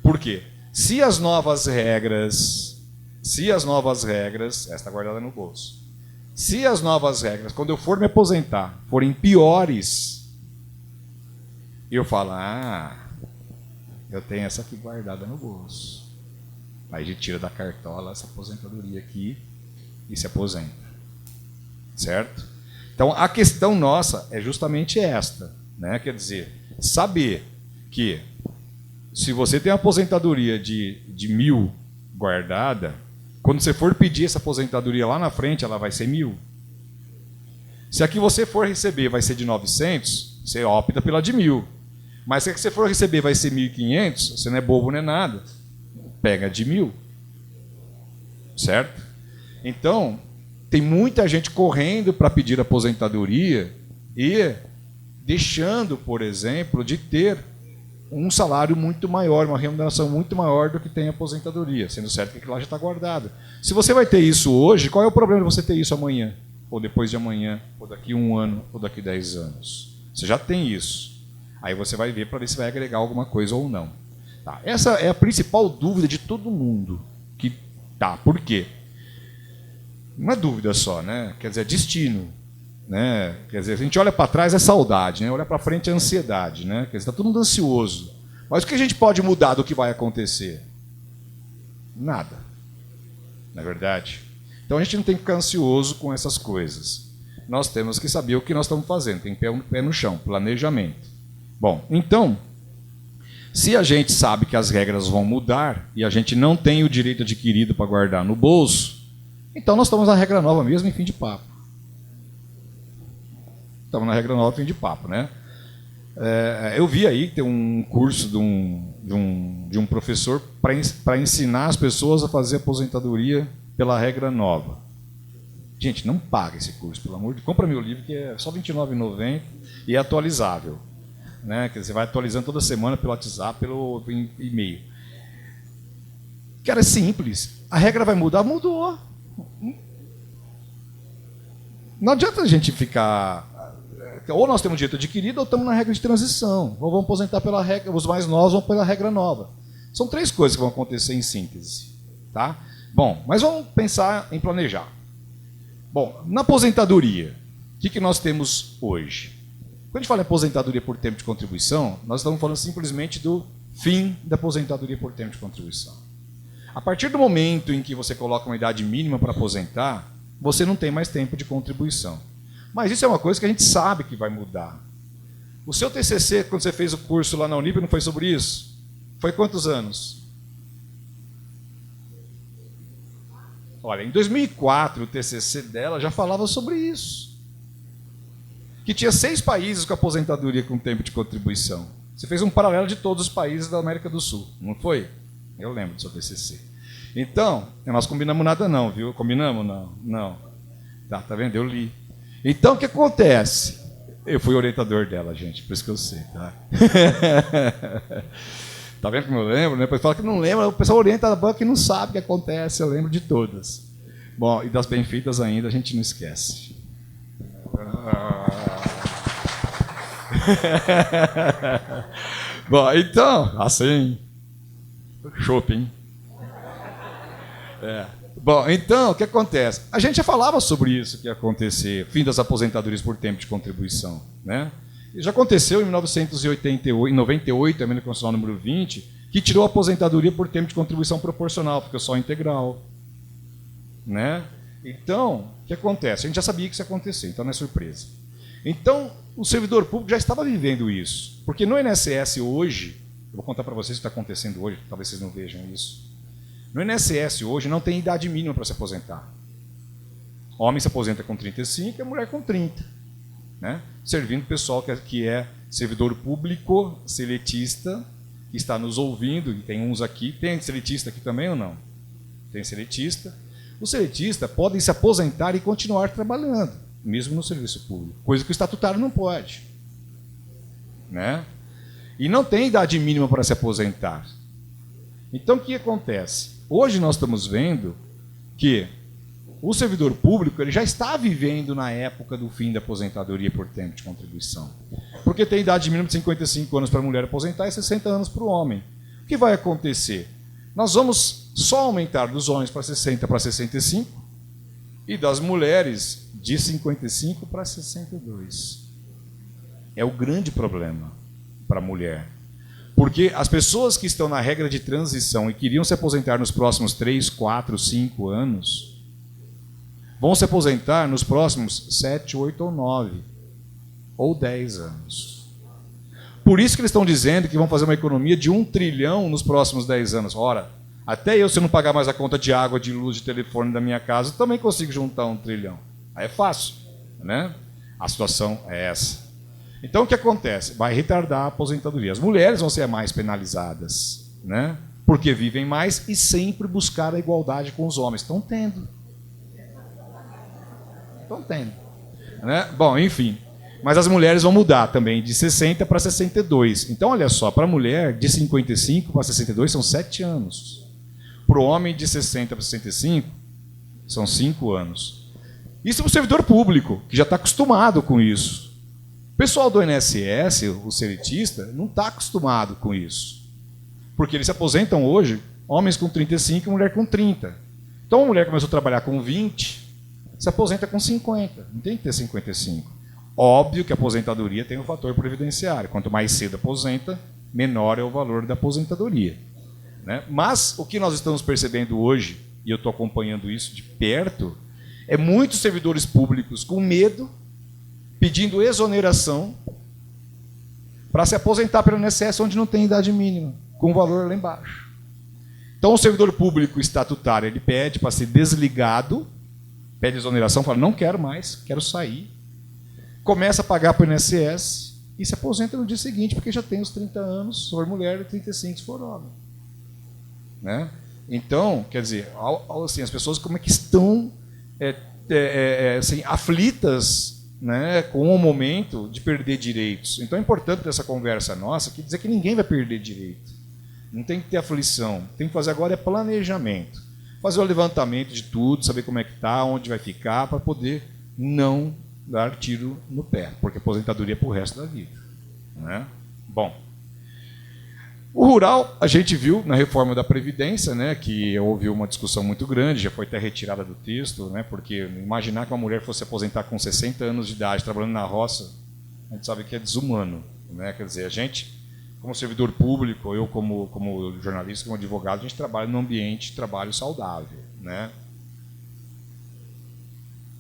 Por quê? Se as novas regras, essa está guardada no bolso. Se as novas regras, quando eu for me aposentar, forem piores, eu falo, eu tenho essa aqui guardada no bolso. Aí a gente tira da cartola essa aposentadoria aqui e se aposenta. Certo? Então, a questão nossa é justamente esta, né? Quer dizer, saber que se você tem uma aposentadoria de 1.000 guardada, quando você for pedir essa aposentadoria lá na frente, ela vai ser 1.000. Se a que você for receber vai ser de 900, você opta pela de 1.000. Mas se a que você for receber vai ser 1.500, você não é bobo nem nada, pega de 1.000. Certo? Então, tem muita gente correndo para pedir aposentadoria e deixando, por exemplo, de ter um salário muito maior, uma remuneração muito maior do que tem a aposentadoria, sendo certo que aquilo lá já está guardado. Se você vai ter isso hoje, qual é o problema de você ter isso amanhã? Ou depois de amanhã, ou daqui 1 ano, ou daqui 10 anos? Você já tem isso. Aí você vai ver para ver se vai agregar alguma coisa ou não. Tá. Essa é a principal dúvida de todo mundo. Por quê? Uma dúvida só, né? Quer dizer, destino. Né? Quer dizer, a gente olha para trás é saudade, né? Olha para frente é ansiedade. Né? Quer dizer, está todo mundo ansioso. Mas o que a gente pode mudar do que vai acontecer? Nada. Não é verdade? Então a gente não tem que ficar ansioso com essas coisas. nós temos que saber o que nós estamos fazendo, tem que ter um pé no chão, planejamento. Bom, então, se a gente sabe que as regras vão mudar e a gente não tem o direito adquirido para guardar no bolso, então nós estamos na regra nova mesmo em fim de papo. Estamos na regra nova em fim de papo, né? Eu vi aí, tem um curso de um professor para ensinar as pessoas a fazer aposentadoria pela regra nova. Gente, não paga esse curso, pelo amor de Deus. Compra meu livro, que é só R$ 29,90 e é atualizável. Né? Que você vai atualizando toda semana pelo WhatsApp, pelo e-mail. Cara, é simples. A regra vai mudar? Mudou. Não adianta a gente ficar... Ou nós temos direito adquirido ou estamos na regra de transição. Ou vamos aposentar pela regra, os mais novos vão pela regra nova. São 3 coisas que vão acontecer em síntese. Tá? Bom, mas vamos pensar em planejar. Bom, na aposentadoria, o que nós temos hoje? Quando a gente fala em aposentadoria por tempo de contribuição, nós estamos falando simplesmente do fim da aposentadoria por tempo de contribuição. A partir do momento em que você coloca uma idade mínima para aposentar, você não tem mais tempo de contribuição. Mas isso é uma coisa que a gente sabe que vai mudar. O seu TCC, quando você fez o curso lá na Unip, não foi sobre isso? Foi quantos anos? Olha, em 2004, o TCC dela já falava sobre isso. Que tinha 6 países com aposentadoria com tempo de contribuição. Você fez um paralelo de todos os países da América do Sul, não foi? Eu lembro do seu TCC. Então, nós combinamos nada não, viu? Combinamos? Não. Não. Tá vendo? Eu li. Então, o que acontece? Eu fui orientador dela, gente, por isso que eu sei, tá? Tá vendo como eu lembro? Né? Depois fala que não lembra, o pessoal orienta a banca e não sabe o que acontece, eu lembro de todas. Bom, e das bem feitas ainda a gente não esquece. Bom, então, assim, shopping. Bom, então, o que acontece? A gente já falava sobre isso que ia acontecer, fim das aposentadorias por tempo de contribuição, né? E já aconteceu em 1998, a emenda constitucional número 20, que tirou a aposentadoria por tempo de contribuição proporcional, ficou só integral, né? Então, o que acontece? A gente já sabia que isso ia acontecer, então não é surpresa. Então, o servidor público já estava vivendo isso, porque no INSS hoje, eu vou contar para vocês o que está acontecendo hoje, talvez vocês não vejam isso. No INSS hoje não tem idade mínima para se aposentar. Homem se aposenta com 35 e a mulher com 30. Né? Servindo o pessoal que é servidor público, seletista, que está nos ouvindo, e tem uns aqui. Tem seletista aqui também ou não? Tem seletista. Os seletistas podem se aposentar e continuar trabalhando, mesmo no serviço público, coisa que o estatutário não pode. Né? E não tem idade mínima para se aposentar. Então, o que acontece? Hoje nós estamos vendo que o servidor público ele já está vivendo na época do fim da aposentadoria por tempo de contribuição. Porque tem idade mínima de 55 anos para a mulher aposentar e 60 anos para o homem. O que vai acontecer? Nós vamos só aumentar dos homens para 60 para 65 e das mulheres de 55 para 62. É o grande problema para a mulher. Porque as pessoas que estão na regra de transição e queriam se aposentar nos próximos 3, 4, 5 anos, vão se aposentar nos próximos 7, 8 ou 9, ou 10 anos. Por isso que eles estão dizendo que vão fazer uma economia de 1 trilhão nos próximos 10 anos. Ora, até eu, se eu não pagar mais a conta de água, de luz, de telefone da minha casa, também consigo juntar 1 trilhão. Aí é fácil, né? A situação é essa. Então, o que acontece? Vai retardar a aposentadoria. As mulheres vão ser mais penalizadas, né? Porque vivem mais e sempre buscar a igualdade com os homens. Estão tendo. Estão tendo. Né? Bom, enfim. Mas as mulheres vão mudar também, de 60 para 62. Então, olha só, para a mulher, de 55 para 62 são 7 anos. Para o homem, de 60 para 65, são 5 anos. Isso para o servidor público, que já está acostumado com isso. O pessoal do INSS, o seletista, não está acostumado com isso. Porque eles se aposentam hoje, homens com 35 e mulher com 30. Então, a mulher começou a trabalhar com 20, se aposenta com 50. Não tem que ter 55. Óbvio que a aposentadoria tem um fator previdenciário. Quanto mais cedo aposenta, menor é o valor da aposentadoria. Né? Mas o que nós estamos percebendo hoje, e eu estou acompanhando isso de perto, É muitos servidores públicos com medo, pedindo exoneração para se aposentar pelo INSS onde não tem idade mínima, com o valor lá embaixo. Então o servidor público estatutário, ele pede para ser desligado, pede exoneração, fala, não quero mais, quero sair. Começa a pagar para o INSS e se aposenta no dia seguinte, porque já tem os 30 anos, se for mulher, e 35 se for homem. Né? Então, quer dizer, assim, as pessoas como é que estão assim, aflitas, né, com o momento de perder direitos. Então é importante essa conversa nossa, que dizer que ninguém vai perder direito. Não tem que ter aflição. Tem que fazer agora planejamento. Fazer o levantamento de tudo, saber como é que está, onde vai ficar, para poder não dar tiro no pé, porque aposentadoria é para o resto da vida. Né? Bom, o rural, a gente viu na reforma da Previdência, né, que houve uma discussão muito grande, já foi até retirada do texto, né, porque imaginar que uma mulher fosse aposentar com 60 anos de idade, trabalhando na roça, a gente sabe que é desumano. Né? Quer dizer, a gente, como servidor público, eu como jornalista, como advogado, a gente trabalha num ambiente de trabalho saudável. Né?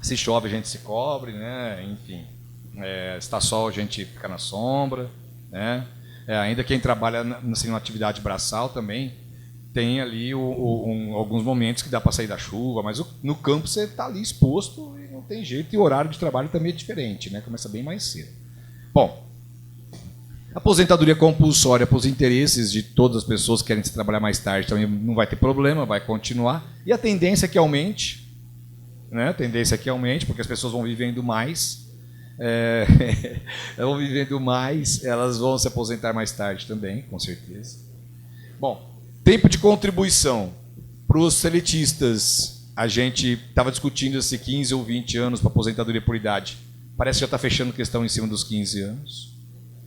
Se chove, a gente se cobre, né? Enfim. Se está sol, a gente fica na sombra. Né? Ainda quem trabalha assim, numa atividade braçal também, tem ali alguns momentos que dá para sair da chuva, mas no campo você está ali exposto e não tem jeito, e o horário de trabalho também é diferente, né? Começa bem mais cedo. Bom, aposentadoria compulsória para os interesses de todas as pessoas que querem se trabalhar mais tarde também não vai ter problema, vai continuar. E a tendência é que aumente, né? A tendência é que aumente, porque as pessoas vão vivendo mais. Elas vão vivendo mais, elas vão se aposentar mais tarde também, com certeza. Bom, tempo de contribuição. Para os seletistas, a gente estava discutindo se 15 ou 20 anos para aposentadoria por idade. Parece que já está fechando questão em cima dos 15 anos.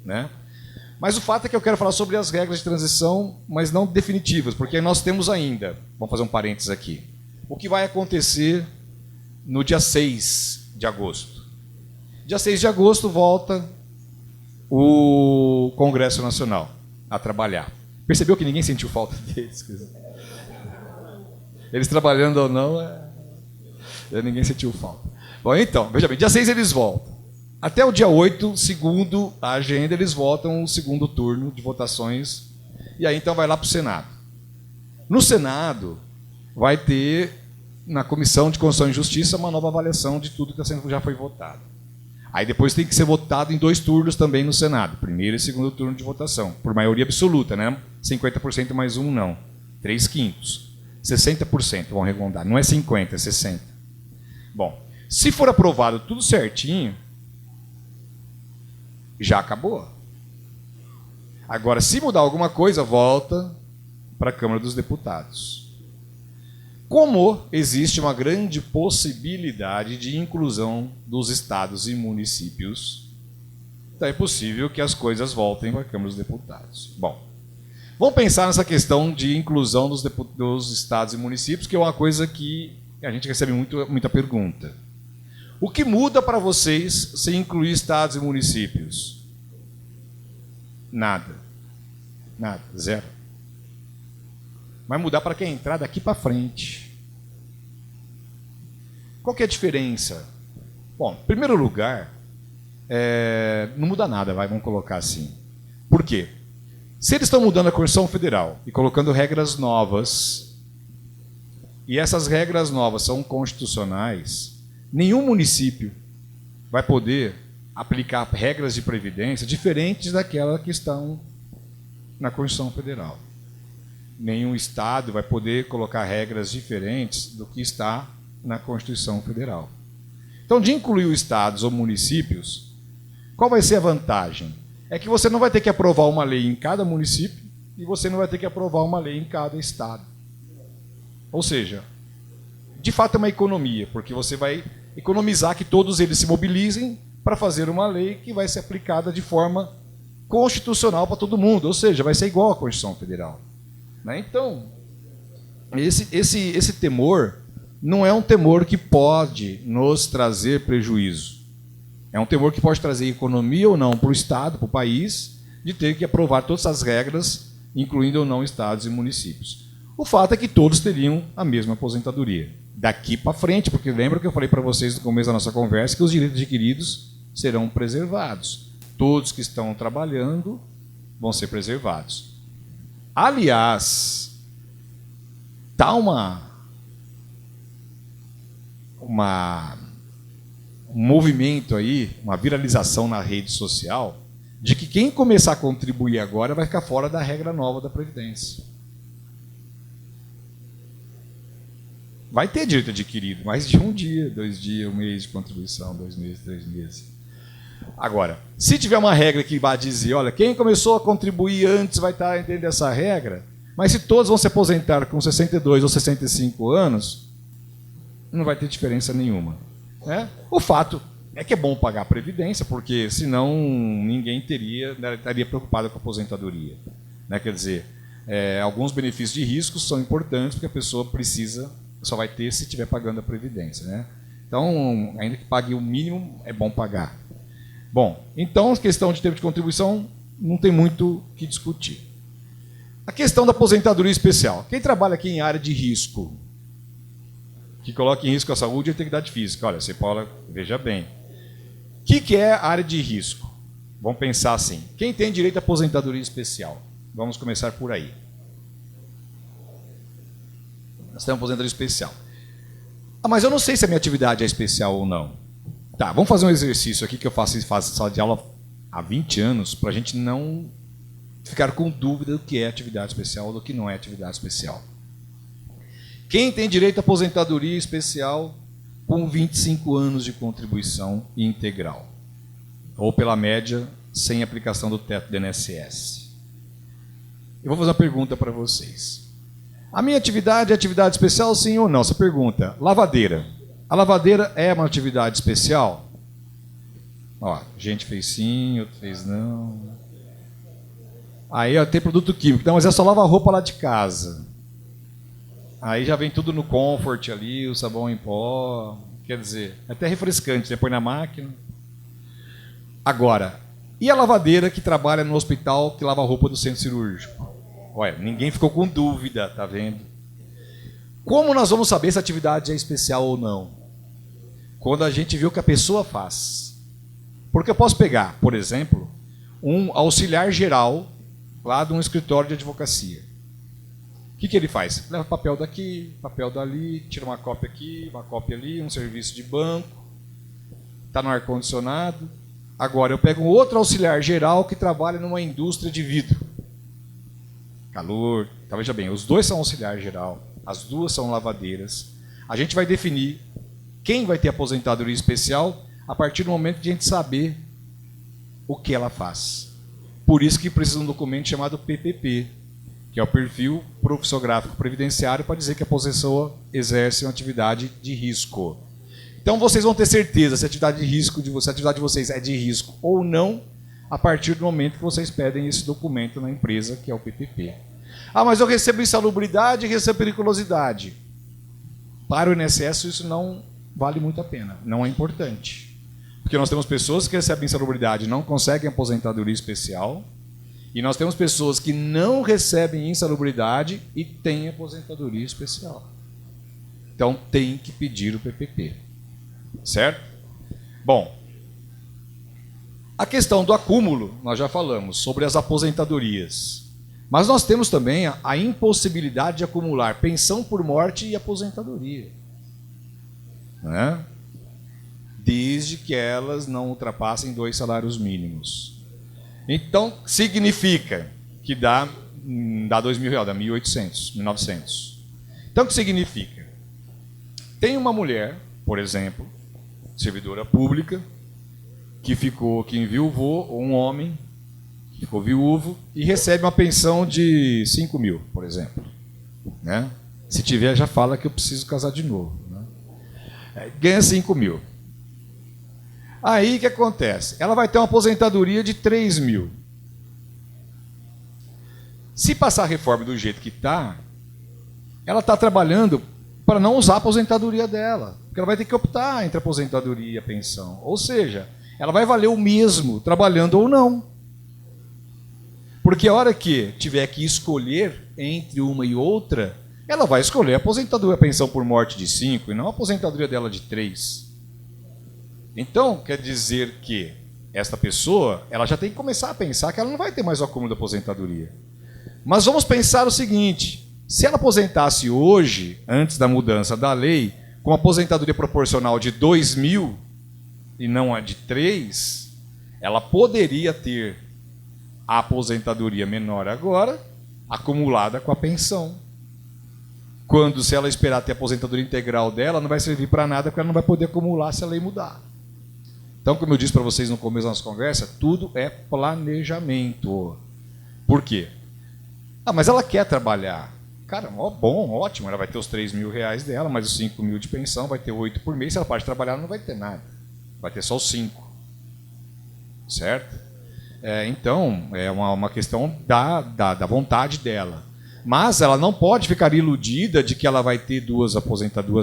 Né? Mas o fato é que eu quero falar sobre as regras de transição, mas não definitivas, porque nós temos ainda, vamos fazer um parênteses aqui, o que vai acontecer no dia 6 de agosto. Dia 6 de agosto volta o Congresso Nacional a trabalhar. Percebeu que ninguém sentiu falta deles? Eles trabalhando ou não, ninguém sentiu falta. Bom, então, veja bem, dia 6 eles voltam. Até o dia 8, segundo a agenda, eles votam o segundo turno de votações. E aí, então, vai lá para o Senado. No Senado, vai ter, na Comissão de Constituição e Justiça, uma nova avaliação de tudo que já foi votado. Aí depois tem que ser votado em 2 turnos também no Senado. Primeiro e segundo turno de votação. Por maioria absoluta, né? 50% mais 1, não. 3/5. 60%, vão arredondar. Não é 50, é 60%. Bom, se for aprovado tudo certinho, já acabou. Agora, se mudar alguma coisa, volta para a Câmara dos Deputados. Como existe uma grande possibilidade de inclusão dos estados e municípios, então é possível que as coisas voltem para a Câmara dos Deputados. Bom, vamos pensar nessa questão de inclusão dos estados e municípios, que é uma coisa que a gente recebe muita pergunta. O que muda para vocês se incluir estados e municípios? Nada. Nada, zero. Vai mudar para quem entrar daqui para frente. Qual que é a diferença? Bom, em primeiro lugar, não muda nada, vamos colocar assim. Por quê? Se eles estão mudando a Constituição Federal e colocando regras novas, e essas regras novas são constitucionais, nenhum município vai poder aplicar regras de previdência diferentes daquelas que estão na Constituição Federal. Nenhum estado vai poder colocar regras diferentes do que está na Constituição Federal. Então, de incluir os estados ou municípios, qual vai ser a vantagem? É que você não vai ter que aprovar uma lei em cada município e você não vai ter que aprovar uma lei em cada estado. Ou seja, de fato é uma economia, porque você vai economizar que todos eles se mobilizem para fazer uma lei que vai ser aplicada de forma constitucional para todo mundo, ou seja, vai ser igual à Constituição Federal. Então, esse temor não é um temor que pode nos trazer prejuízo. É um temor que pode trazer economia ou não para o Estado, para o país, de ter que aprovar todas as regras, incluindo ou não estados e municípios. O fato é que todos teriam a mesma aposentadoria, daqui para frente, porque lembra que eu falei para vocês no começo da nossa conversa que os direitos adquiridos serão preservados. Todos que estão trabalhando vão ser preservados. Aliás, está um movimento aí, uma viralização na rede social, de que quem começar a contribuir agora vai ficar fora da regra nova da Previdência. Vai ter direito adquirido, mais de um dia, 2 dias, 1 mês de contribuição, 2 meses, 3 meses. Agora, se tiver uma regra que vai dizer, olha, quem começou a contribuir antes vai estar dentro dessa regra, mas se todos vão se aposentar com 62 ou 65 anos, não vai ter diferença nenhuma. Né? O fato é que é bom pagar a Previdência, porque senão ninguém estaria preocupado com a aposentadoria. Né? Quer dizer, alguns benefícios de risco são importantes, porque a pessoa só vai ter se estiver pagando a Previdência. Né? Então, ainda que pague o mínimo, é bom pagar. Bom, então a questão de tempo de contribuição não tem muito o que discutir. A questão da aposentadoria especial. Quem trabalha aqui em área de risco, que coloca em risco a saúde e a integridade física. Olha, você, Paula, veja bem. O que é a área de risco? Vamos pensar assim. Quem tem direito à aposentadoria especial? Vamos começar por aí. Nós temos aposentadoria especial. Mas eu não sei se a minha atividade é especial ou não. Tá, vamos fazer um exercício aqui que eu faço sala de aula há 20 anos, para a gente não ficar com dúvida do que é atividade especial ou do que não é atividade especial. Quem tem direito à aposentadoria especial com 25 anos de contribuição integral? Ou pela média, sem aplicação do teto do INSS? Eu vou fazer uma pergunta para vocês. A minha atividade é atividade especial, sim ou não? Essa pergunta. Lavadeira. A lavadeira é uma atividade especial? Ó, gente fez sim, outro fez não. Aí ó, tem produto químico. Não, mas é só lavar roupa lá de casa. Aí já vem tudo no Comfort ali, o sabão em pó. Quer dizer, é até refrescante, você põe na máquina. Agora, e a lavadeira que trabalha no hospital, que lava a roupa do centro cirúrgico? Olha, ninguém ficou com dúvida, tá vendo? Como nós vamos saber se a atividade é especial ou não? Quando a gente vê o que a pessoa faz. Porque eu posso pegar, por exemplo, um auxiliar geral lá de um escritório de advocacia. O que ele faz? Leva papel daqui, papel dali, tira uma cópia aqui, uma cópia ali, um serviço de banco, está no ar-condicionado. Agora, eu pego um outro auxiliar geral que trabalha numa indústria de vidro. Calor, então veja bem, os dois são auxiliar geral, as duas são lavadeiras. A gente vai definir quem vai ter aposentadoria especial a partir do momento de a gente saber o que ela faz. Por isso que precisa de um documento chamado PPP, que é o Perfil Profissiográfico Previdenciário, para dizer que a pessoa exerce uma atividade de risco. Então vocês vão ter certeza se a atividade de vocês é de risco ou não, a partir do momento que vocês pedem esse documento na empresa, que é o PPP. Ah, mas eu recebo insalubridade e recebo periculosidade. Para o INSS isso não vale muito a pena, não é importante. Porque nós temos pessoas que recebem insalubridade e não conseguem aposentadoria especial, e nós temos pessoas que não recebem insalubridade e têm aposentadoria especial. Então tem que pedir o PPP. Certo? Bom, a questão do acúmulo, nós já falamos, sobre as aposentadorias. Mas nós temos também a impossibilidade de acumular pensão por morte e aposentadoria. Né? Desde que elas não ultrapassem 2 salários mínimos. Então, significa que dá R$2.000, dá 1.800, 1.900. Então, o que significa? Tem uma mulher, por exemplo, servidora pública, que enviuvou, ou um homem que ficou viúvo e recebe uma pensão de 5.000, por exemplo. Né? Se tiver, já fala que eu preciso casar de novo. Né? Ganha 5.000. Aí o que acontece? Ela vai ter uma aposentadoria de 3.000. Se passar a reforma do jeito que está, ela está trabalhando para não usar a aposentadoria dela. Porque ela vai ter que optar entre a aposentadoria e a pensão. Ou seja, ela vai valer o mesmo, trabalhando ou não. Porque a hora que tiver que escolher entre uma e outra, ela vai escolher a aposentadoria, a pensão por morte de 5 e não a aposentadoria dela de 3. Então, quer dizer que esta pessoa, ela já tem que começar a pensar que ela não vai ter mais o acúmulo da aposentadoria. Mas vamos pensar o seguinte, se ela aposentasse hoje, antes da mudança da lei, com aposentadoria proporcional de 2.000 e não a de 3, ela poderia ter a aposentadoria menor agora, acumulada com a pensão. Quando, se ela esperar ter a aposentadoria integral dela, não vai servir para nada, porque ela não vai poder acumular se a lei mudar. Então, como eu disse para vocês no começo da nossa conversa, tudo é planejamento. Por quê? Ah, mas ela quer trabalhar. Cara, bom, ótimo, ela vai ter os R$3.000 dela, mais os 5.000 de pensão, vai ter 8 por mês, se ela para de trabalhar, ela não vai ter nada. Vai ter só os 5. Certo? Então, é uma questão da vontade dela. Mas ela não pode ficar iludida de que ela vai ter duas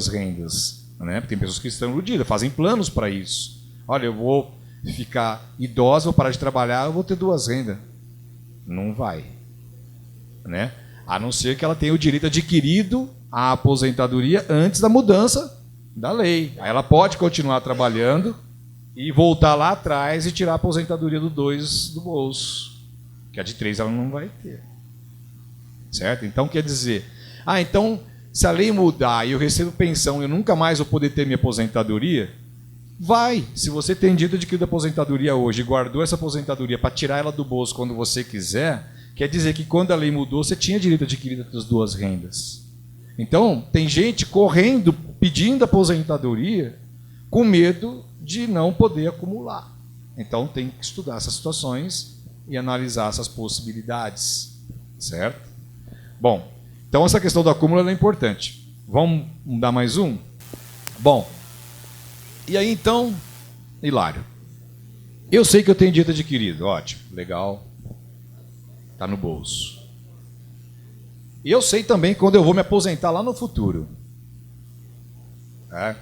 rendas. Né? Porque tem pessoas que estão iludidas, fazem planos para isso. Olha, eu vou ficar idosa, vou parar de trabalhar, eu vou ter 2 rendas. Não vai. Né? A não ser que ela tenha o direito adquirido à aposentadoria antes da mudança da lei. Aí ela pode continuar trabalhando e voltar lá atrás e tirar a aposentadoria do 2 do bolso. Que a de 3 ela não vai ter. Certo? Então quer dizer, então se a lei mudar e eu recebo pensão, eu nunca mais vou poder ter minha aposentadoria? Vai. Se você tem direito adquirido a aposentadoria hoje e guardou essa aposentadoria para tirar ela do bolso quando você quiser, quer dizer que quando a lei mudou, você tinha direito adquirido das 2 rendas. Então, tem gente correndo, pedindo aposentadoria, com medo de não poder acumular. Então, tem que estudar essas situações e analisar essas possibilidades. Certo? Bom, então essa questão do acúmulo é importante. Vamos dar mais um? Bom, e aí então, Hilário, eu sei que eu tenho direito adquirido, ótimo, legal, está no bolso. E eu sei também quando eu vou me aposentar lá no futuro.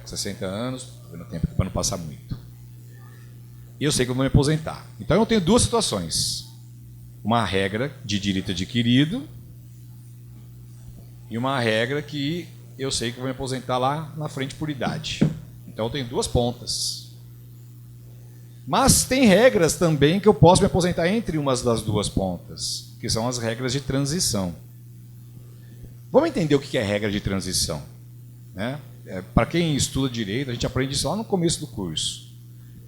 60 anos, no tempo para não passar muito. E eu sei que eu vou me aposentar. Então eu tenho 2 situações. Uma regra de direito adquirido e uma regra que eu sei que eu vou me aposentar lá na frente por idade. Então eu tenho 2 pontas. Mas tem regras também que eu posso me aposentar entre umas das 2 pontas, que são as regras de transição. Vamos entender o que é regra de transição. Né? Para quem estuda direito, a gente aprende isso lá no começo do curso.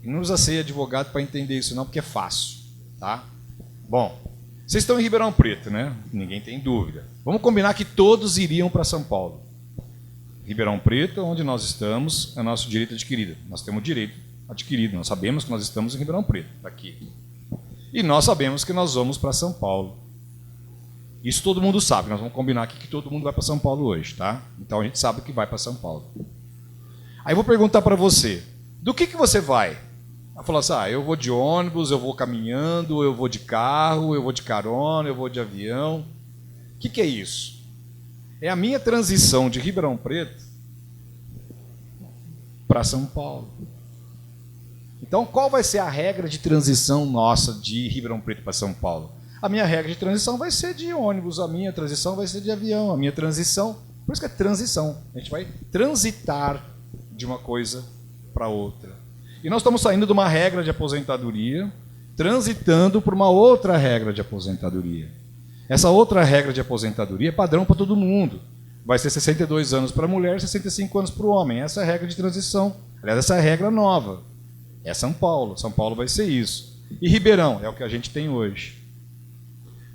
E não precisa ser advogado para entender isso não, porque é fácil. Tá? Bom, vocês estão em Ribeirão Preto, né? Ninguém tem dúvida. Vamos combinar que todos iriam para São Paulo. Ribeirão Preto, onde nós estamos, é nosso direito adquirido. Nós temos direito adquirido, nós sabemos que nós estamos em Ribeirão Preto, aqui. E nós sabemos que nós vamos para São Paulo. Isso todo mundo sabe, nós vamos combinar aqui que todo mundo vai para São Paulo hoje, tá? Então a gente sabe que vai para São Paulo. Aí eu vou perguntar para você, do que você vai? Ela falou assim, eu vou de ônibus, eu vou caminhando, eu vou de carro, eu vou de carona, eu vou de avião. O que é isso? É a minha transição de Ribeirão Preto para São Paulo. Então, qual vai ser a regra de transição nossa de Ribeirão Preto para São Paulo? A minha regra de transição vai ser de ônibus, a minha transição vai ser de avião, a minha transição... Por isso que é transição. A gente vai transitar de uma coisa para outra. E nós estamos saindo de uma regra de aposentadoria, transitando para uma outra regra de aposentadoria. Essa outra regra de aposentadoria é padrão para todo mundo. Vai ser 62 anos para a mulher e 65 anos para o homem. Essa é a regra de transição. Aliás, essa é a regra nova. É São Paulo. São Paulo vai ser isso. E Ribeirão é o que a gente tem hoje.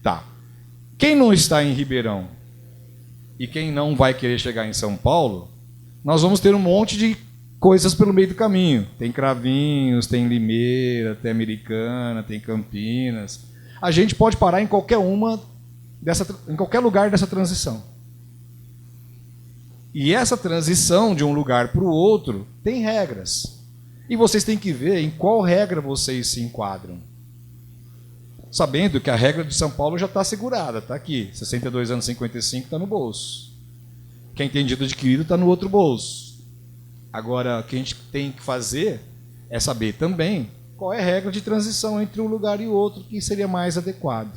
Tá. Quem não está em Ribeirão e quem não vai querer chegar em São Paulo, nós vamos ter um monte de coisas pelo meio do caminho. Tem Cravinhos, tem Limeira, tem Americana, tem Campinas. A gente pode parar em qualquer em qualquer lugar dessa transição. E essa transição de um lugar para o outro tem regras. E vocês têm que ver em qual regra vocês se enquadram. Sabendo que a regra de São Paulo já está segurada, está aqui. 62 anos, 55 está no bolso. Quem tem direito adquirido está no outro bolso. Agora, o que a gente tem que fazer é saber também qual é a regra de transição entre um lugar e o outro que seria mais adequado.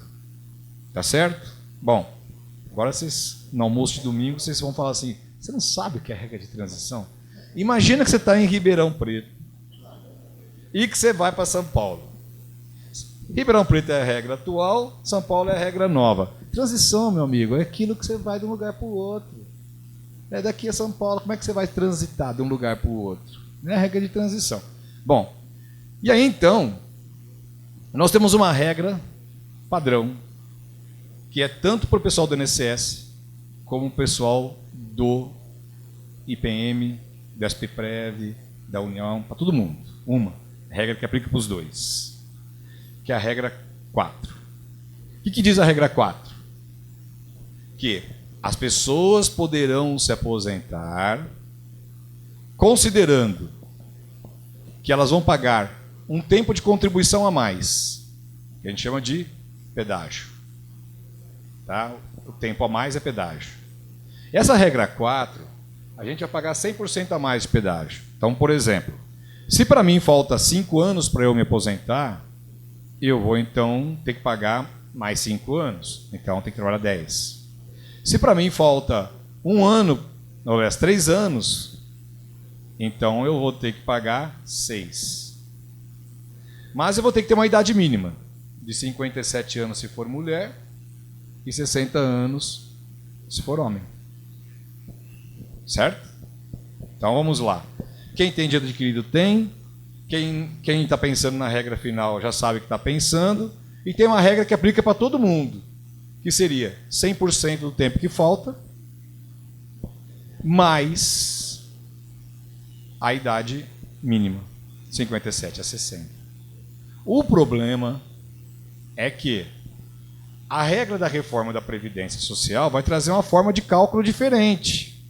Tá certo? Bom, agora vocês no almoço de domingo, vocês vão falar assim, você não sabe o que é regra de transição? Imagina que você está em Ribeirão Preto e que você vai para São Paulo. Ribeirão Preto é a regra atual, São Paulo é a regra nova. Transição, meu amigo, é aquilo que você vai de um lugar para o outro. É daqui a São Paulo, como é que você vai transitar de um lugar para o outro? Não é a regra de transição. Bom, e aí então, nós temos uma regra padrão, que é tanto para o pessoal do INSS, como o pessoal do IPM, do SPPrev, da União, para todo mundo. Uma regra que aplica para os dois, que é a regra 4. O que diz a regra 4? Que as pessoas poderão se aposentar considerando que elas vão pagar um tempo de contribuição a mais, que a gente chama de pedágio. Tá? O tempo a mais é pedágio. Essa regra 4, a gente vai pagar 100% a mais de pedágio. Então, por exemplo, se para mim falta 5 anos para eu me aposentar, eu vou então ter que pagar mais 5 anos. Então, tem que trabalhar 10. Se para mim falta 1 ano, ou aliás, 3 anos, então eu vou ter que pagar 6. Mas eu vou ter que ter uma idade mínima, de 57 anos se for mulher, e 60 anos se for homem. Certo? Então vamos lá. Quem tem direito adquirido tem. Quem está pensando na regra final já sabe que está pensando. E tem uma regra que aplica para todo mundo, que seria 100% do tempo que falta, mais a idade mínima, 57 a 60. O problema é que a regra da reforma da Previdência Social vai trazer uma forma de cálculo diferente.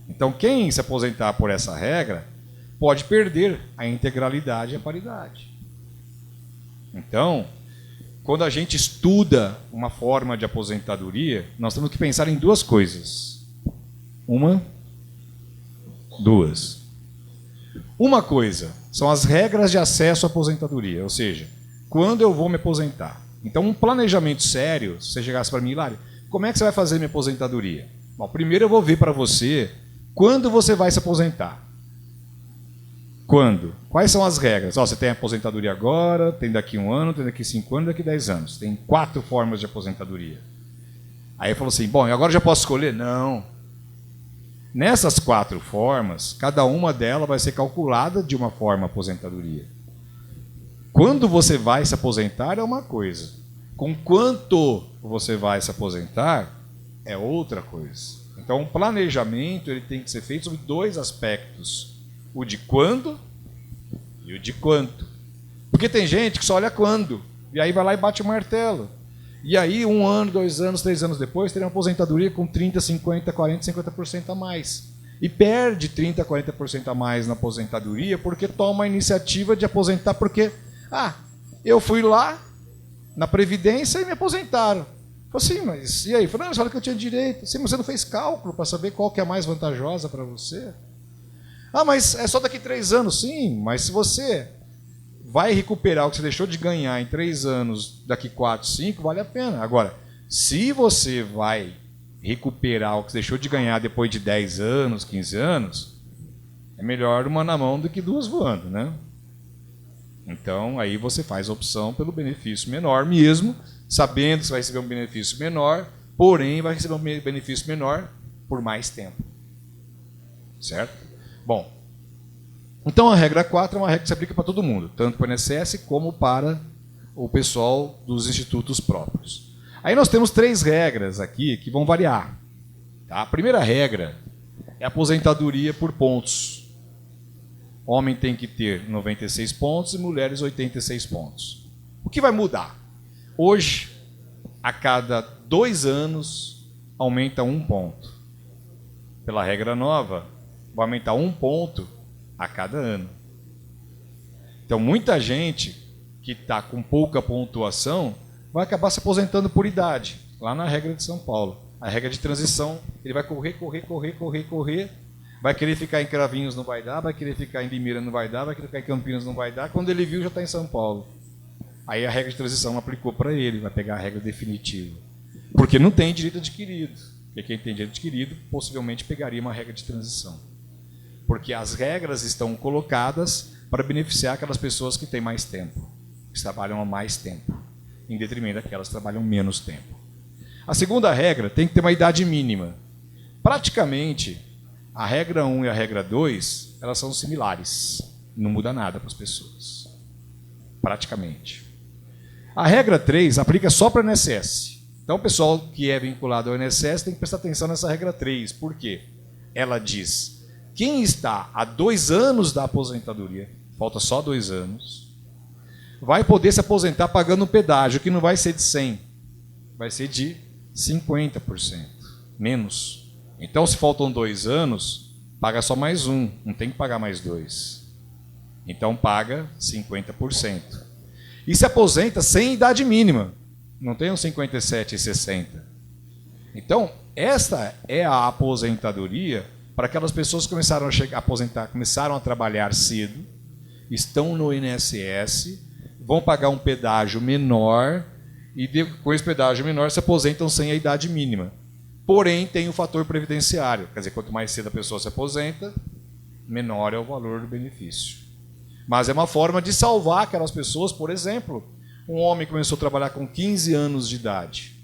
Então, quem se aposentar por essa regra pode perder a integralidade e a paridade. Então, quando a gente estuda uma forma de aposentadoria, nós temos que pensar em duas coisas. Duas. Uma coisa são as regras de acesso à aposentadoria, ou seja, quando eu vou me aposentar. Então, um planejamento sério, se você chegasse para mim, Hilário, como é que você vai fazer minha aposentadoria? Bom, primeiro eu vou ver para você quando você vai se aposentar. Quando? Quais são as regras? Você tem aposentadoria agora, tem daqui 1 ano, tem daqui 5 anos, daqui 10 anos. Tem 4 formas de aposentadoria. Aí eu falo assim, bom, agora já posso escolher? Não. Nessas 4 formas, cada uma delas vai ser calculada de uma forma a aposentadoria. Quando você vai se aposentar é uma coisa. Com quanto você vai se aposentar é outra coisa. Então, o planejamento ele tem que ser feito sobre 2 aspectos. O de quando e o de quanto. Porque tem gente que só olha quando, e aí vai lá e bate o martelo. E aí, 1 ano, 2 anos, 3 anos depois, teria uma aposentadoria com 30%, 50%, 40%, 50% a mais. E perde 30%, 40% a mais na aposentadoria porque toma a iniciativa de aposentar porque, eu fui lá na Previdência e me aposentaram. Falei assim, mas e aí? Falei, não, você fala que eu tinha direito. Sim, mas você não fez cálculo para saber qual que é a mais vantajosa para você? Mas é só daqui 3 anos. Sim, mas se você vai recuperar o que você deixou de ganhar em 3 anos, daqui 4, 5, vale a pena. Agora, se você vai recuperar o que você deixou de ganhar depois de 10 anos, 15 anos, é melhor uma na mão do que 2 voando, né? Então, aí você faz a opção pelo benefício menor mesmo, sabendo que você vai receber um benefício menor, porém vai receber um benefício menor por mais tempo. Certo? Bom, então a regra 4 é uma regra que se aplica para todo mundo, tanto para o INSS como para o pessoal dos institutos próprios. Aí nós temos 3 regras aqui que vão variar. Tá? A primeira regra é a aposentadoria por pontos. Homem tem que ter 96 pontos e mulheres 86 pontos. O que vai mudar? Hoje, a cada 2 anos, aumenta 1 ponto. Pela regra nova, vai aumentar 1 ponto a cada ano. Então, muita gente que está com pouca pontuação vai acabar se aposentando por idade, lá na regra de São Paulo. A regra de transição, ele vai correr, vai querer ficar em Cravinhos, não vai dar, vai querer ficar em Limeira, não vai dar, vai querer ficar em Campinas, não vai dar. Quando ele viu, já está em São Paulo. Aí a regra de transição aplicou para ele, vai pegar a regra definitiva. Porque não tem direito adquirido. Porque quem tem direito adquirido possivelmente pegaria uma regra de transição. Porque as regras estão colocadas para beneficiar aquelas pessoas que têm mais tempo, que trabalham há mais tempo, em detrimento daquelas que trabalham menos tempo. A segunda regra tem que ter uma idade mínima. Praticamente, a regra 1 e a regra 2, elas são similares. Não muda nada para as pessoas. Praticamente. A regra 3 aplica só para o INSS. Então, o pessoal que é vinculado ao INSS tem que prestar atenção nessa regra 3. Por quê? Ela diz: quem está a 2 anos da aposentadoria, falta só 2 anos, vai poder se aposentar pagando um pedágio, que não vai ser de 100%, vai ser de 50%, menos. Então, se faltam 2 anos, paga só mais 1, não tem que pagar mais 2. Então, paga 50%. E se aposenta sem idade mínima, não tem uns 57 e 60. Então, esta é a aposentadoria para aquelas pessoas que começaram a aposentar, começaram a trabalhar cedo, estão no INSS, vão pagar um pedágio menor e com esse pedágio menor se aposentam sem a idade mínima. Porém, tem o fator previdenciário, quer dizer, quanto mais cedo a pessoa se aposenta, menor é o valor do benefício. Mas é uma forma de salvar aquelas pessoas. Por exemplo, um homem começou a trabalhar com 15 anos de idade,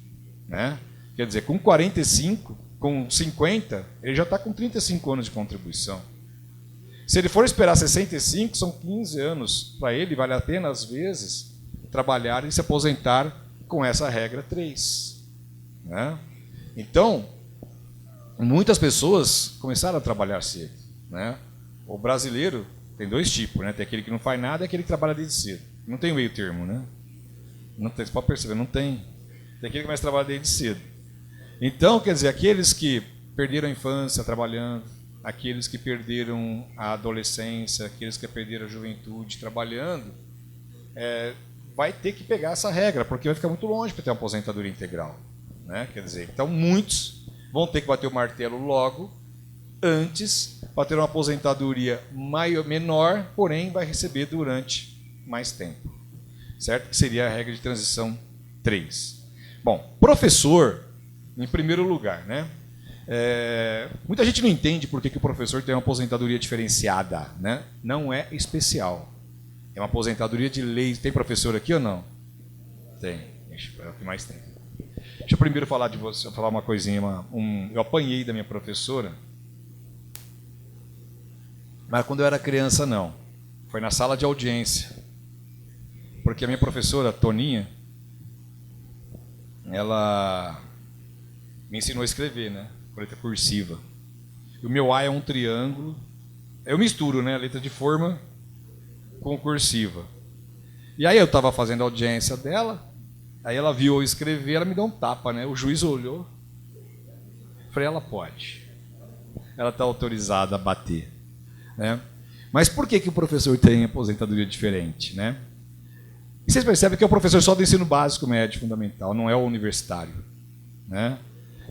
né? Quer dizer, com 45, com 50, ele já está com 35 anos de contribuição. Se ele for esperar 65, são 15 anos. Para ele, vale a pena, às vezes, trabalhar e se aposentar com essa regra 3. Né? Então, muitas pessoas começaram a trabalhar cedo. Né? O brasileiro tem 2 tipos, né? Tem aquele que não faz nada e aquele que trabalha desde cedo. Não tem meio termo, né? Não tem, você pode perceber, não tem. Tem aquele que começa a trabalhar desde cedo. Então, quer dizer, aqueles que perderam a infância trabalhando, aqueles que perderam a adolescência, aqueles que perderam a juventude trabalhando, vai ter que pegar essa regra, porque vai ficar muito longe para ter uma aposentadoria integral. Né? Quer dizer, então muitos vão ter que bater o martelo logo, antes, para ter uma aposentadoria menor, porém vai receber durante mais tempo. Certo? Que seria a regra de transição 3. Bom, professor, em primeiro lugar, né? Muita gente não entende por que o professor tem uma aposentadoria diferenciada, né? Não é especial. É uma aposentadoria de lei. Tem professor aqui ou não? Tem. É o que mais tem. Deixa eu primeiro falar de você, falar uma coisinha. Eu apanhei da minha professora, mas quando eu era criança não. Foi na sala de audiência. Porque a minha professora, Toninha, ela me ensinou a escrever, né? Com letra cursiva. E o meu A é um triângulo. Eu misturo, né? A letra de forma com cursiva. E aí eu estava fazendo a audiência dela, aí ela viu eu escrever, ela me deu um tapa, né? O juiz olhou. Falei, ela pode. Ela está autorizada a bater. Né? Mas por que o professor tem aposentadoria diferente, né? E vocês percebem que é o professor só do ensino básico, médio, fundamental, não é o universitário. Né?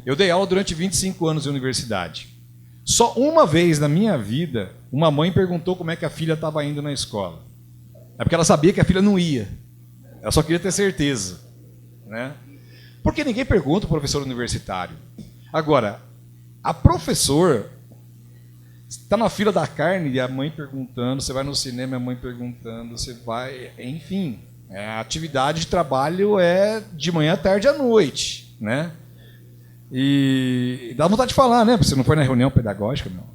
Eu dei aula durante 25 anos em universidade. Só uma vez na minha vida, uma mãe perguntou como é que a filha estava indo na escola. É porque ela sabia que a filha não ia. Ela só queria ter certeza. Né? Porque ninguém pergunta para o professor universitário. Agora, a professor está na fila da carne e a mãe perguntando, você vai no cinema, a mãe perguntando, você vai... Enfim, a atividade de trabalho é de manhã, à tarde e à noite. Né? E dá vontade de falar, né? Porque você não foi na reunião pedagógica, não.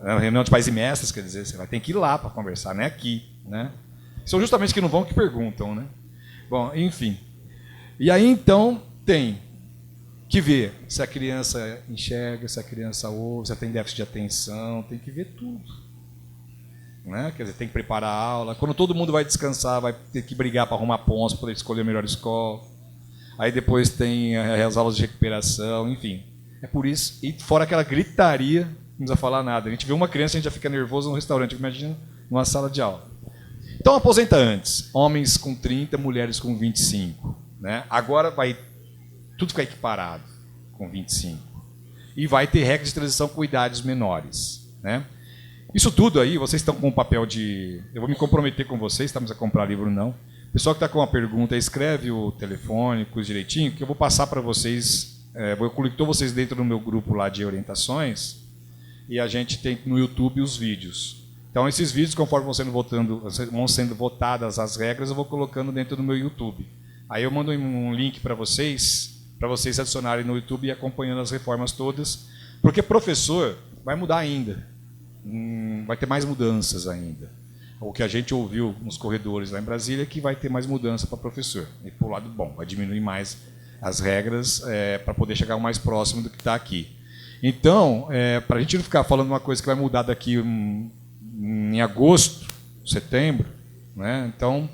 Na reunião de pais e mestres, quer dizer, você vai ter que ir lá para conversar, não é aqui. Né? São justamente que não vão que perguntam. Né? Bom, enfim. E aí, então, tem que ver se a criança enxerga, se a criança ouve, se ela tem déficit de atenção, tem que ver tudo. Né? Quer dizer, tem que preparar a aula. Quando todo mundo vai descansar, vai ter que brigar para arrumar pontos, para poder escolher a melhor escola. Aí depois tem as aulas de recuperação, enfim. É por isso, e fora aquela gritaria, não precisa falar nada. A gente vê uma criança, a gente já fica nervoso no restaurante, imagina numa sala de aula. Então aposenta antes, homens com 30, mulheres com 25. Né? Agora vai tudo ficar equiparado com 25. E vai ter regra de transição com idades menores. Né? Isso tudo aí, vocês estão com o papel de... Eu vou me comprometer com vocês, estamos a comprar livro não. O pessoal que está com uma pergunta, escreve o telefone, coisa direitinho, que eu vou passar para vocês eu incluo vocês dentro do meu grupo lá de orientações e a gente tem no YouTube os vídeos. Então, esses vídeos, conforme vão sendo votadas as regras, eu vou colocando dentro do meu YouTube. Aí eu mando um link para vocês se adicionarem no YouTube e acompanhando as reformas todas, porque professor vai mudar ainda, vai ter mais mudanças ainda. O que a gente ouviu nos corredores lá em Brasília é que vai ter mais mudança para professor, e para o lado bom, vai diminuir mais as regras para poder chegar o mais próximo do que está aqui. Então, para a gente não ficar falando uma coisa que vai mudar daqui em agosto, setembro, né? Então,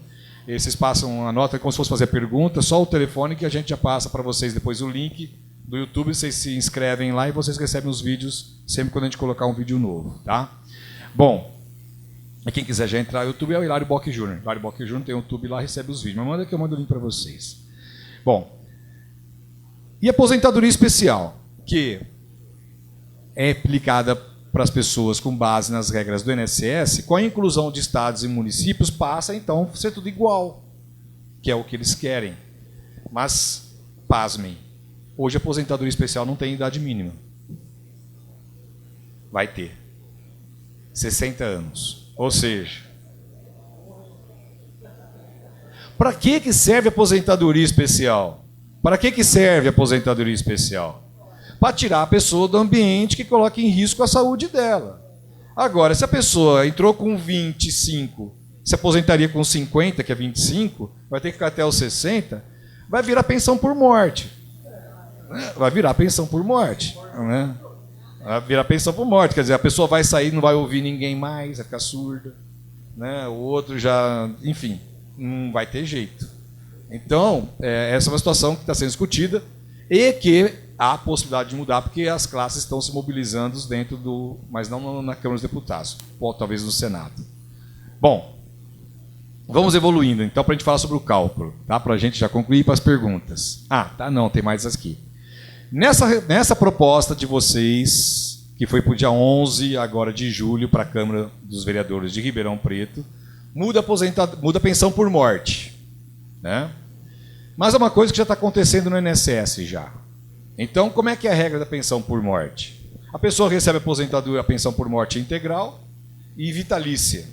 vocês passam a nota como se fosse fazer pergunta, só o telefone que a gente já passa para vocês depois o link do YouTube, vocês se inscrevem lá e vocês recebem os vídeos sempre quando a gente colocar um vídeo novo, tá? Bom, quem quiser já entrar no YouTube é o Hilário Bock Jr. Hilário Bock Jr. tem o YouTube lá, recebe os vídeos, mas manda que eu mando o link para vocês. Bom, e aposentadoria especial, que é aplicada para as pessoas com base nas regras do INSS, com a inclusão de estados e municípios, passa então a ser tudo igual, que é o que eles querem. Mas, pasmem, hoje a aposentadoria especial não tem idade mínima. Vai ter 60 anos. Ou seja, para que serve a aposentadoria especial? Para que serve a aposentadoria especial? Para tirar a pessoa do ambiente que coloca em risco a saúde dela. Agora, se a pessoa entrou com 25, se aposentaria com 50, que é 25, vai ter que ficar até os 60, vai virar pensão por morte. Vai virar pensão por morte. Né? Vai virar pensão por morte. Quer dizer, a pessoa vai sair, não vai ouvir ninguém mais, vai ficar surda. Né? O outro já... Enfim, não vai ter jeito. Então, essa é uma situação que está sendo discutida e que há a possibilidade de mudar, porque as classes estão se mobilizando dentro do... mas não na Câmara dos Deputados, ou talvez no Senado. Bom, vamos evoluindo, então, para a gente falar sobre o cálculo, tá? Para a gente já concluir para as perguntas. Não, tem mais aqui. Nessa proposta de vocês, que foi para o dia 11 agora de julho, para a Câmara dos Vereadores de Ribeirão Preto, muda a pensão por morte. Né? Mas é uma coisa que já está acontecendo no INSS já. Então, como é que é a regra da pensão por morte? A pessoa recebe a pensão por morte integral e vitalícia.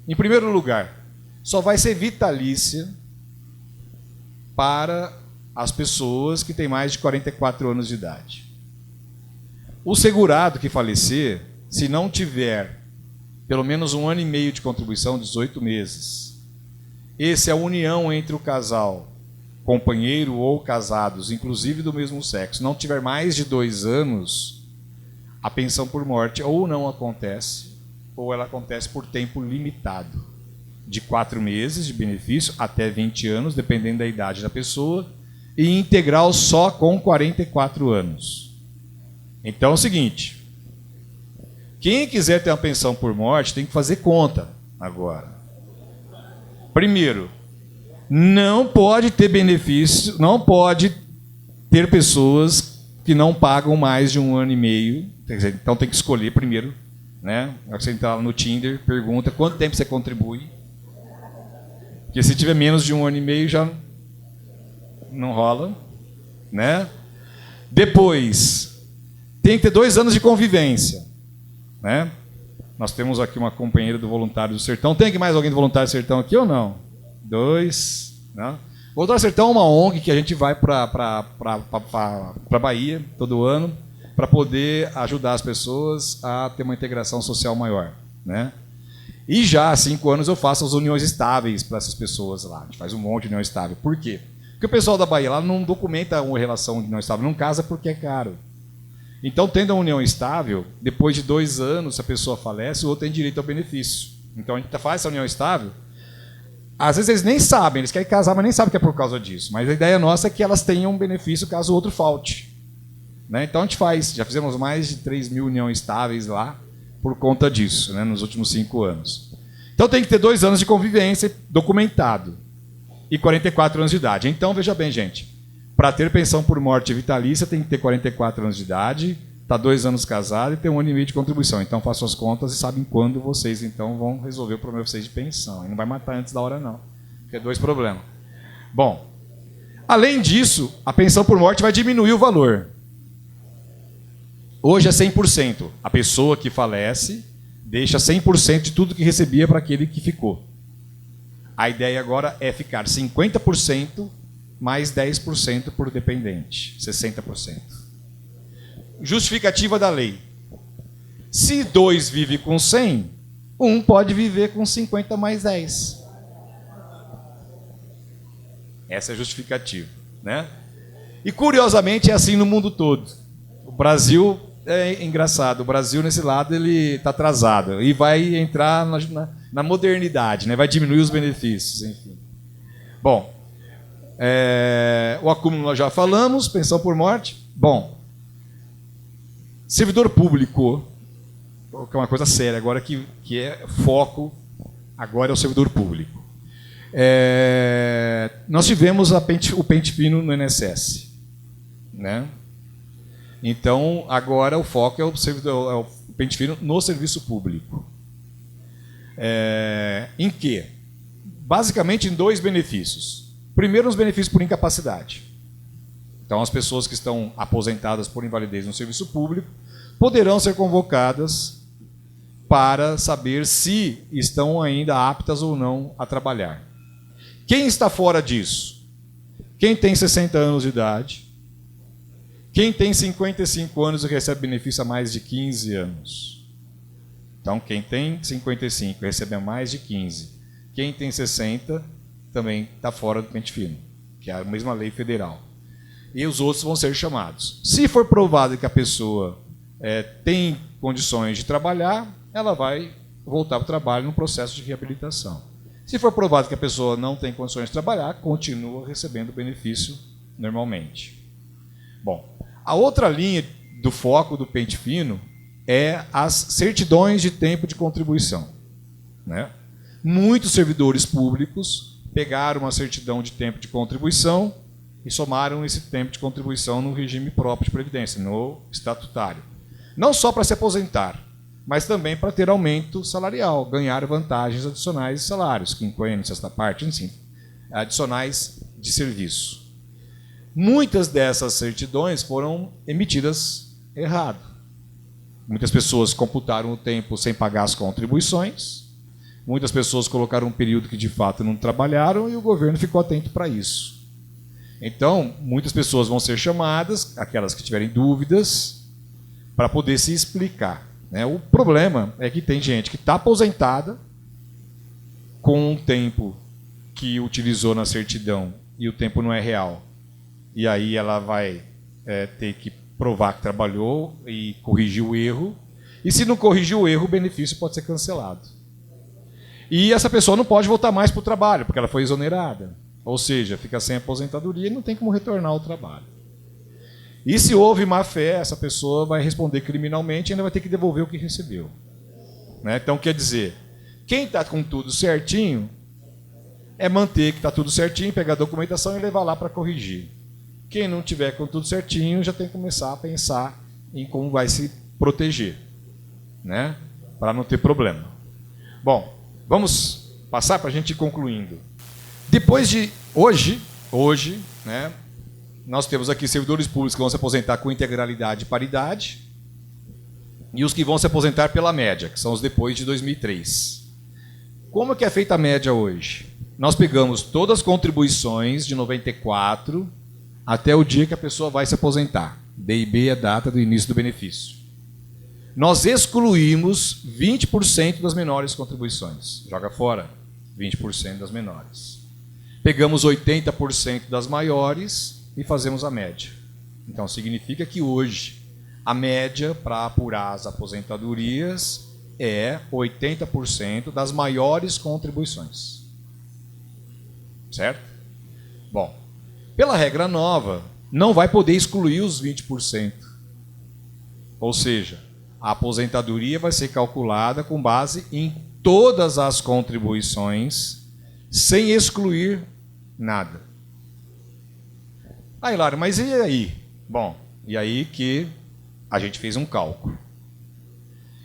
Em primeiro lugar, só vai ser vitalícia para as pessoas que têm mais de 44 anos de idade. O segurado que falecer, se não tiver pelo menos 1 ano e meio de contribuição, 18 meses, essa é a união entre o casal, companheiro ou casados, inclusive do mesmo sexo, não tiver mais de 2 anos, a pensão por morte ou não acontece, ou ela acontece por tempo limitado, de 4 meses de benefício até 20 anos, dependendo da idade da pessoa, e integral só com 44 anos. Então é o seguinte, quem quiser ter uma pensão por morte tem que fazer conta agora. Primeiro, não pode ter benefício, não pode ter pessoas que não pagam mais de 1 ano e meio. Então tem que escolher primeiro, né? Você entra lá no Tinder, pergunta quanto tempo você contribui. Porque se tiver menos de 1 ano e meio já não rola, né? Depois, tem que ter 2 anos de convivência, né? Nós temos aqui uma companheira do Voluntário do Sertão. Tem aqui mais alguém do Voluntário do Sertão aqui ou não? 2, né? O Voluntário do Sertão é uma ONG que a gente vai para a Bahia todo ano para poder ajudar as pessoas a ter uma integração social maior, né? E já há 5 anos eu faço as uniões estáveis para essas pessoas lá. A gente faz um monte de união estável. Por quê? Porque o pessoal da Bahia lá não documenta uma relação de união estável, não casa porque é caro. Então, tendo a união estável, depois de 2 anos, se a pessoa falece, o outro tem direito ao benefício. Então, a gente faz essa união estável. Às vezes eles nem sabem, eles querem casar, mas nem sabem que é por causa disso. Mas a ideia nossa é que elas tenham um benefício caso o outro falte. Né? Então, a gente faz. Já fizemos mais de 3 mil uniões estáveis lá por conta disso, né, nos últimos 5 anos. Então, tem que ter 2 anos de convivência documentado e 44 anos de idade. Então, veja bem, gente. Para ter pensão por morte vitalícia, tem que ter 44 anos de idade, estar 2 anos casado e ter 1 ano e meio de contribuição. Então, façam as contas e sabem quando vocês então vão resolver o problema de vocês de pensão. E não vai matar antes da hora, não. Porque é 2 problemas. Bom, Além disso, a pensão por morte vai diminuir o valor. Hoje é 100%. A pessoa que falece deixa 100% de tudo que recebia para aquele que ficou. A ideia agora é ficar 50% mais 10% por dependente, 60%. Justificativa da lei. Se 2 vive com 100, um pode viver com 50 mais 10. Essa é a justificativa, né? E curiosamente é assim no mundo todo. O Brasil é engraçado. O Brasil nesse lado ele está atrasado e vai entrar na modernidade, né? Vai diminuir os benefícios, enfim. Bom, o acúmulo nós já falamos, pensão por morte. Bom, servidor público, que é uma coisa séria agora que é foco, agora é o servidor público. Nós tivemos o pente fino no INSS, né? Então, agora o foco é o pente fino no serviço público. Em que? Basicamente em 2 benefícios. Primeiro, os benefícios por incapacidade. Então, as pessoas que estão aposentadas por invalidez no serviço público poderão ser convocadas para saber se estão ainda aptas ou não a trabalhar. Quem está fora disso? Quem tem 60 anos de idade, quem tem 55 anos e recebe benefício há mais de 15 anos. Então, quem tem 55 e recebe há mais de 15. Quem tem 60 também está fora do pente fino, que é a mesma lei federal. E os outros vão ser chamados. Se for provado que a pessoa tem condições de trabalhar, ela vai voltar para o trabalho no processo de reabilitação. Se for provado que a pessoa não tem condições de trabalhar, continua recebendo o benefício normalmente. Bom, a outra linha do foco do pente fino é as certidões de tempo de contribuição, né? Muitos servidores públicos pegaram uma certidão de tempo de contribuição e somaram esse tempo de contribuição no regime próprio de previdência, no estatutário. Não só para se aposentar, mas também para ter aumento salarial, ganhar vantagens adicionais de salários, quinquênio, sexta parte, enfim, adicionais de serviço. Muitas dessas certidões foram emitidas errado. Muitas pessoas computaram o tempo sem pagar as contribuições, muitas pessoas colocaram um período que de fato não trabalharam e o governo ficou atento para isso. Então, muitas pessoas vão ser chamadas, aquelas que tiverem dúvidas, para poder se explicar. O problema é que tem gente que está aposentada com um tempo que utilizou na certidão e o tempo não é real. E aí ela vai ter que provar que trabalhou e corrigir o erro. E se não corrigir o erro, o benefício pode ser cancelado. E essa pessoa não pode voltar mais para o trabalho, porque ela foi exonerada. Ou seja, fica sem aposentadoria e não tem como retornar ao trabalho. E se houve má-fé, essa pessoa vai responder criminalmente e ainda vai ter que devolver o que recebeu. Então, quer dizer, quem está com tudo certinho é manter que está tudo certinho, pegar a documentação e levar lá para corrigir. Quem não tiver com tudo certinho já tem que começar a pensar em como vai se proteger, para não ter problema. Bom, vamos passar para a gente ir concluindo. Depois de hoje, nós temos aqui servidores públicos que vão se aposentar com integralidade e paridade e os que vão se aposentar pela média, que são os depois de 2003. Como é que é feita a média hoje? Nós pegamos todas as contribuições de 94 até o dia que a pessoa vai se aposentar. DIB é a data do início do benefício. Nós excluímos 20% das menores contribuições. Joga fora 20% das menores. Pegamos 80% das maiores e fazemos a média. Então, significa que hoje a média para apurar as aposentadorias é 80% das maiores contribuições. Certo? Bom, pela regra nova, não vai poder excluir os 20%. Ou seja, a aposentadoria vai ser calculada com base em todas as contribuições, sem excluir nada. Ah, Hilário, mas e aí? Bom, e aí que a gente fez um cálculo.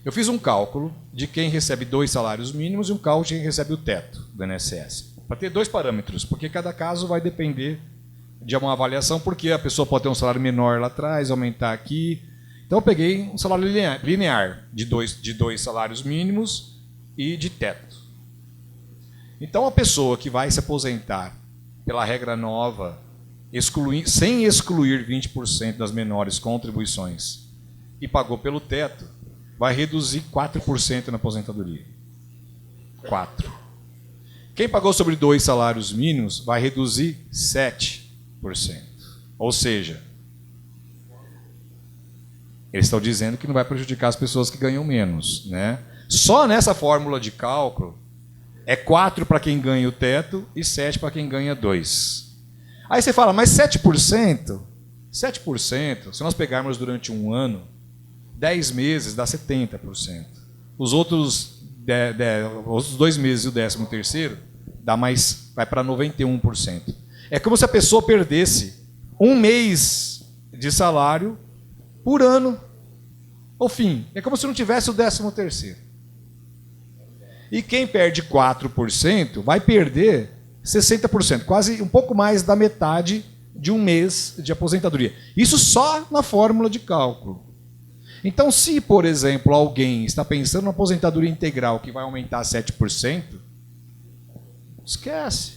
Eu fiz um cálculo de quem recebe 2 salários mínimos e um cálculo de quem recebe o teto do INSS. Para ter 2 parâmetros, porque cada caso vai depender de uma avaliação, porque a pessoa pode ter um salário menor lá atrás, aumentar aqui. Então eu peguei um salário linear de dois salários mínimos e de teto. Então a pessoa que vai se aposentar pela regra nova, sem excluir 20% das menores contribuições, e pagou pelo teto, vai reduzir 4% na aposentadoria. 4%. Quem pagou sobre 2 salários mínimos vai reduzir 7%. Ou seja, eles estão dizendo que não vai prejudicar as pessoas que ganham menos, né? Só nessa fórmula de cálculo é 4 para quem ganha o teto e 7 para quem ganha 2. Aí você fala, mas 7%? 7%, se nós pegarmos durante um ano, 10 meses dá 70%. Os outros 2 meses e o 13º vai para 91%. É como se a pessoa perdesse um mês de salário por ano. Ao fim, é como se não tivesse o 13º. E quem perde 4% vai perder 60%, quase um pouco mais da metade de um mês de aposentadoria. Isso só na fórmula de cálculo. Então, se, por exemplo, alguém está pensando na aposentadoria integral que vai aumentar 7%, esquece.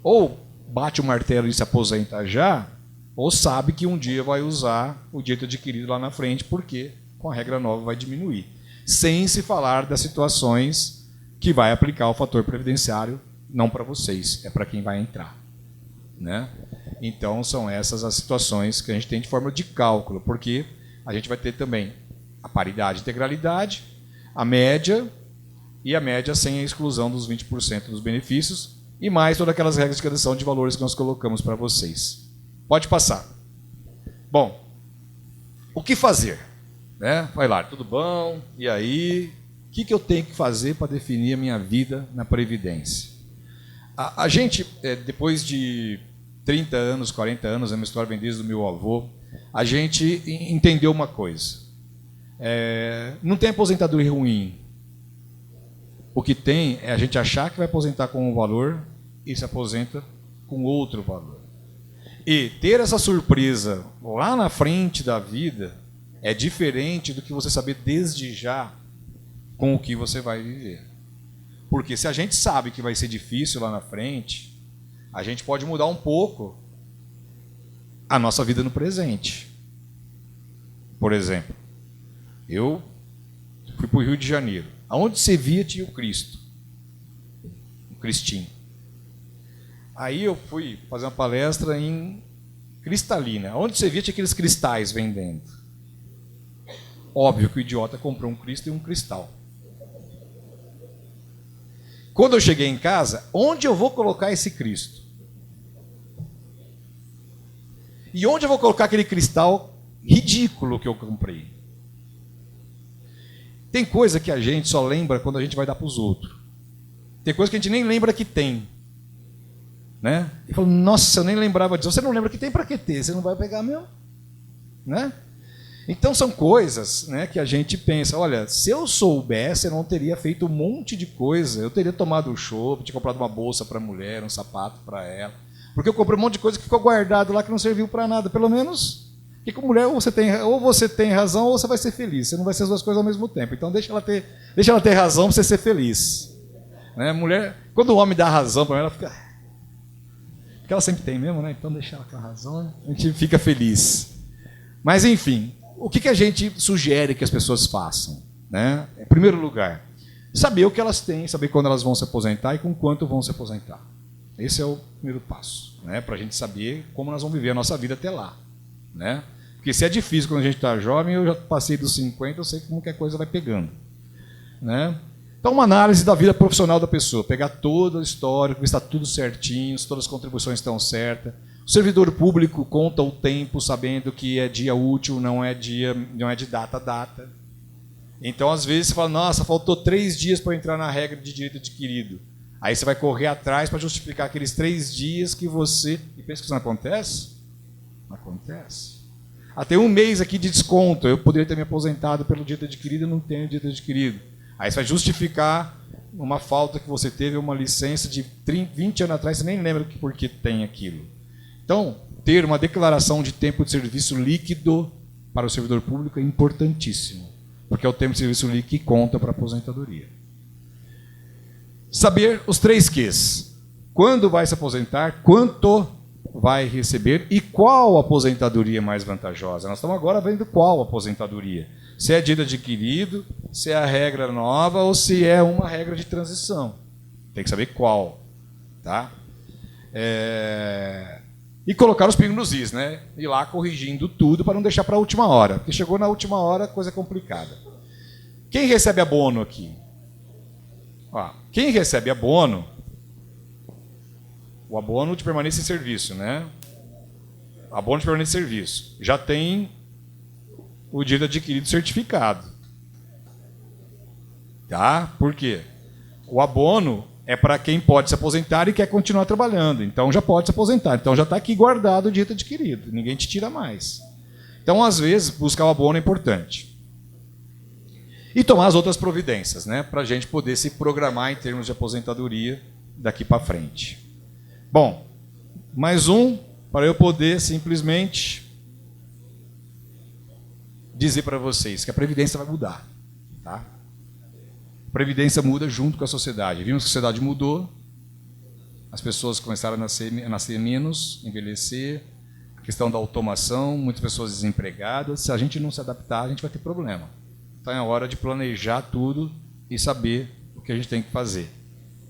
Ou bate o martelo e se aposenta já, ou sabe que um dia vai usar o direito adquirido lá na frente, porque com a regra nova vai diminuir. Sem se falar das situações que vai aplicar o fator previdenciário, não para vocês, é para quem vai entrar, né? Então, são essas as situações que a gente tem de forma de cálculo, porque a gente vai ter também a paridade e integralidade, a média, e a média sem a exclusão dos 20% dos benefícios, e mais todas aquelas regras de redução de valores que nós colocamos para vocês. Pode passar. Bom, o que fazer? Né? Vai lá, tudo bom? E aí? O que eu tenho que fazer para definir a minha vida na Previdência? A gente, depois de 30 anos, 40 anos, a minha história vem desde o meu avô, a gente entendeu uma coisa. Não tem aposentadoria ruim. O que tem é a gente achar que vai aposentar com um valor e se aposenta com outro valor. E ter essa surpresa lá na frente da vida é diferente do que você saber desde já com o que você vai viver. Porque se a gente sabe que vai ser difícil lá na frente, a gente pode mudar um pouco a nossa vida no presente. Por exemplo, eu fui para o Rio de Janeiro. Aonde você via tinha o Cristo, o Cristinho. Aí eu fui fazer uma palestra em Cristalina. Onde você via tinha aqueles cristais vendendo. Óbvio que o idiota comprou um Cristo e um cristal. Quando eu cheguei em casa, onde eu vou colocar esse Cristo? E onde eu vou colocar aquele cristal ridículo que eu comprei? Tem coisa que a gente só lembra quando a gente vai dar para os outros. Tem coisa que a gente nem lembra que tem. Né? E fala, nossa, eu nem lembrava disso. Você não lembra que tem, para que ter? Você não vai pegar mesmo? Né? Então são coisas, né, que a gente pensa, olha, se eu soubesse, eu não teria feito um monte de coisa. Eu teria tomado um chopp, tinha comprado uma bolsa para a mulher, um sapato para ela. Porque eu comprei um monte de coisa que ficou guardado lá que não serviu para nada. Pelo menos, que com mulher ou você tem razão ou você vai ser feliz. Você não vai ser as duas coisas ao mesmo tempo. Então deixa ela ter razão para você ser feliz. Né? Mulher, quando o homem dá razão para ela, fica... Porque ela sempre tem mesmo, né? Então deixa ela com a razão, a gente fica feliz. Mas enfim, o que a gente sugere que as pessoas façam? Né? Em primeiro lugar, saber o que elas têm, saber quando elas vão se aposentar e com quanto vão se aposentar. Esse é o primeiro passo, né? Para a gente saber como nós vamos viver a nossa vida até lá. Né? Porque se é difícil quando a gente está jovem, eu já passei dos 50, eu sei como que a coisa vai pegando. Né? Então, uma análise da vida profissional da pessoa, pegar todo o histórico, ver se está tudo certinho, se todas as contribuições estão certas. O servidor público conta o tempo, sabendo que é dia útil, não é de data a data. Então, às vezes, você fala, nossa, faltou 3 dias para entrar na regra de direito adquirido. Aí você vai correr atrás para justificar aqueles 3 dias que você... E pensa que isso não acontece? Não acontece. Tem 1 mês aqui de desconto, eu poderia ter me aposentado pelo direito adquirido e não tenho direito adquirido. Aí você vai justificar uma falta que você teve, uma licença de 20 anos atrás, você nem lembra por que tem aquilo. Então, ter uma declaração de tempo de serviço líquido para o servidor público é importantíssimo, porque é o tempo de serviço líquido que conta para a aposentadoria. Saber os 3 Qs. Quando vai se aposentar, quanto vai receber e qual aposentadoria é mais vantajosa. Nós estamos agora vendo qual aposentadoria. Se é dívida adquirido, se é a regra nova ou se é uma regra de transição. Tem que saber qual. Tá? E colocar os pingos nos is, né? Ir lá corrigindo tudo para não deixar para a última hora. Porque chegou na última hora, coisa complicada. Quem recebe abono aqui? Ó, quem recebe abono, o abono de permanência em serviço, né? Abono de permanência em serviço. Já tem o direito adquirido certificado. Tá? Por quê? O abono é para quem pode se aposentar e quer continuar trabalhando. Então já pode se aposentar. Então já está aqui guardado o direito adquirido. Ninguém te tira mais. Então, às vezes, buscar o abono é importante. E tomar as outras providências, né? Para a gente poder se programar em termos de aposentadoria daqui para frente. Bom, mais um para eu poder simplesmente dizer para vocês que a Previdência vai mudar. Tá? A Previdência muda junto com a sociedade. Vimos que a sociedade mudou, as pessoas começaram a nascer menos, envelhecer, a questão da automação, muitas pessoas desempregadas. Se a gente não se adaptar, a gente vai ter problema. Então é hora de planejar tudo e saber o que a gente tem que fazer.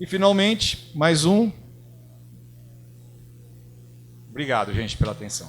E, finalmente, mais um. Obrigado, gente, pela atenção.